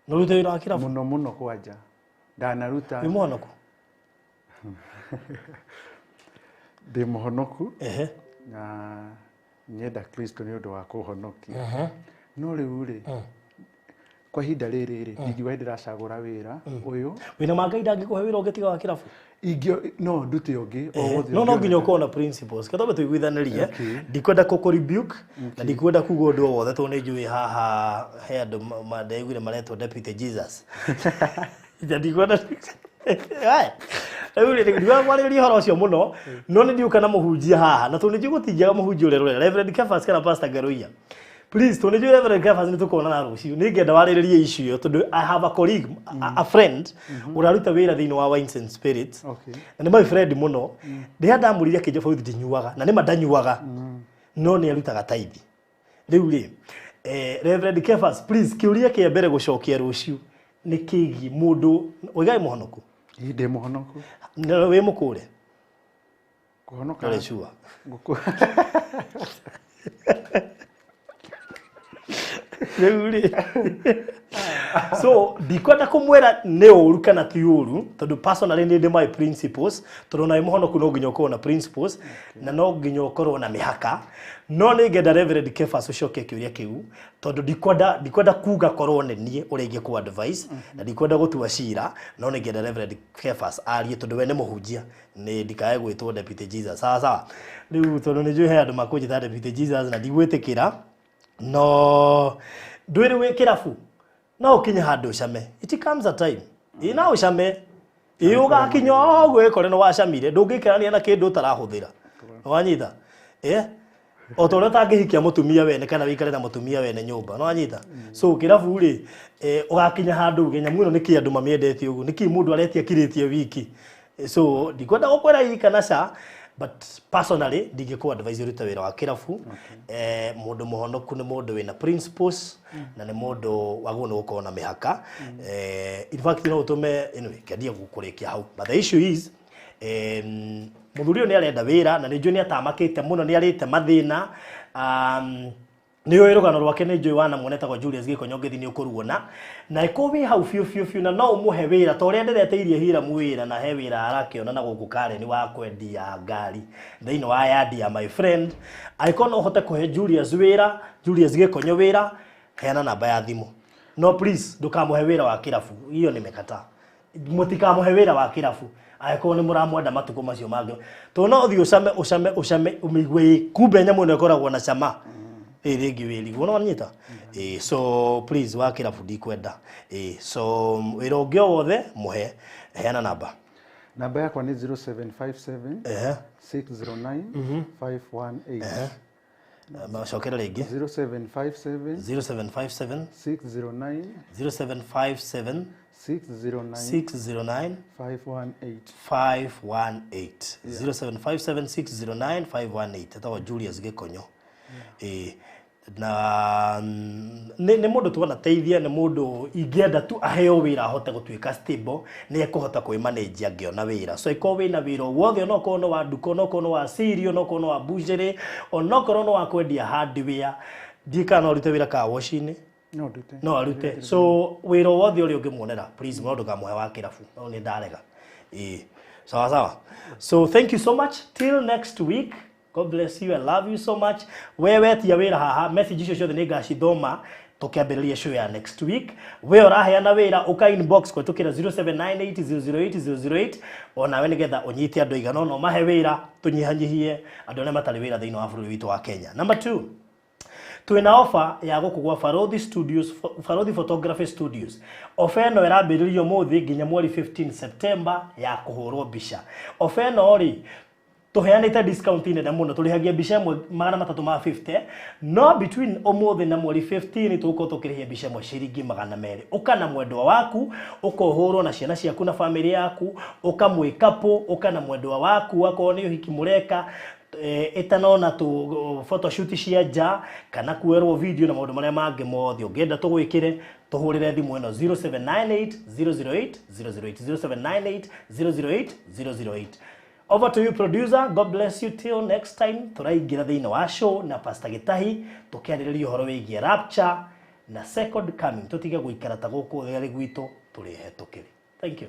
no rute wira wa kirafu muno kwanja ndanaruta ni mwonoku ndi muhonoku na nyenda Kristo ni undu wa kuhonokia no riu ri kwa hinda riri ingiwa ndiracagura wira uyu wina mangai ndangikuhe wira ungitiga wa kirafu ingio no ndute ungi no nginya ukona principles katobe tuiguithanirie ndikwenda kukurebuke na ndikwenda kuga undu wothe to ni njui haha he andu mandaiguire maretwo deputy Jesus ndikwenda Ewe ndiwa kwariria horo cio muno no ni ndiuka na muhunjia haha na tuniji gutijia muhunjia ure rore Reverend Kefas kana Pastor Garuia. Please tuniji Reverend Kefas ni tukona na rucio ni ngenda wariririe issue tondu I have a colleague a friend uraruta wira thini wa Wines and Spirits. Na ni my friend muno ndi ndamuriria kinjo bauthi ndinyuaga na ni madanyuaga no ni arutaga taithi riu ri Reverend Kefas please kiuria kia mbere gucokia rucio ni kigi mundu oigai muhonoku inde muhonoku no we mukure kuhonoka ale chua Leuli. So ndikwenda kumwera ne uru kana ti uru tondu personally ndi my principles turona imuhono kuno nginya ukorwo na principles na no nginya ukorwo na mihaka no ni ngenda Reverend Kefas ucoke kiuria kiu tondu ndikwenda kuga korwo ne nie urengie ku advice na ndikwenda gutua cira no ni ngenda Reverend Kefas arie tondu we ne muhunjia ni ndikae gwitwo Deputy Jesus sawa riu tondu ni njui he andu makunjita Deputy Jesus na ndigwitikira no ndwire we kirafu no ukinya handu came it comes a time ina ucame iuga kinyo gwikore no wacamire ndungikarania na kindu utarahuthira wanyita Otore tangihikia mutumia wene kana wikare na mutumia wene nyumba no anyita so kirabu ri ugakinya handu uge nyamu ino niki andu mamiendete ugu niki mundu aretia kiritie wiki so ndikwenda gukwera ikana sa but personally ndingikuwa advise urute wira wa kirabu mundu muhonoku ni mundu wina principles na ni mundu wagone gukorwo na mihaka in fact no utume kendia gukurikia hau but the issue is muthuri ni arenda wira na ninjui ni atamakite muno ni arite mathina niyo irugano rwake ni njui wana moneta kwa Julius Gikonyo ngithi ni ukuruona na ikowi hau fiu na no umuhe wira to ria ndireteirie hira mwira na he wira arakiona na guku kare ni wa kwendia ngari thiini wa yadi ya my friend aikona uhote kuhe Julius wira Julius Gikonyo wira heana namba ya thimu no please ndukamuhe wira wa kirabu hiyo nimekata mutikamuhe wira wa kirabu aiko ni muramwenda matuko macio mangĩ to no thi ucame umigwe kumbe nyamu no ikoragwo na cama ringi wiri wona wanyita so please wakira budi kwenda so wira ũngĩ wothe muhe heana namba yakwa ni 0757 609 518 Mashokera ringi 0757 609 0757 609 518 0757 609 atawa Julius Gikonyo na ni mundu tuona teithia ni mundu ingienda tu aheo wira ahote gutuika stable ni ekuhota kwi manage angiona wira so iko wina wira wothe no kono wa duko no kono wa sirio no kono wa bujere ono kono wa kwendia hardware dika no rite wira ka washini no arute so wira wothe uri ungimuonera please mundu kamuhe wa kirabu no ni ndarega sawa so thank you so much till next week. God bless you. I love you so much. Wewe tia wira haha message icio ciothe ningacithoma tukiambiriria show ya next week. We oraheana wira uka inbox kwa tukira 0798008008 ona we nigetha unyite andu igana no mahe wira tunyihanyihie andu ne matari wira thiini wa bururi witu wa Kenya. Number 2, twina offer ya gukugwa Farodhi Photography Studios. Offer eno irambiririo muthi nginya mweri 15 September ya kuhurwo mbica. Offer eno ri tuheanite discount ine muno tulihagia mbica imwe 350 no between umuthi na mweri 15 tuko tukirihia mbica imwe ciringi 200 ukana mwendwa waku ukohurwo na ciana ciaku na family yaku ukamwikapo ukana mwendwa waku wako ni uhiki mureka etanona tu photoshoot cia ja kana kuerwo video na maundu maria mangi mothe ungenda tugwikire tuhurire thimu eno 0798 008 008 0798 008 Over to you, producer. God bless you till next time. Turaigira thiini wa show na Pastor Gitahi tukiaririria uhoro wigie rapture na second coming. Tutige guikara ta guku theri gwitu turi hetukiri. Thank you.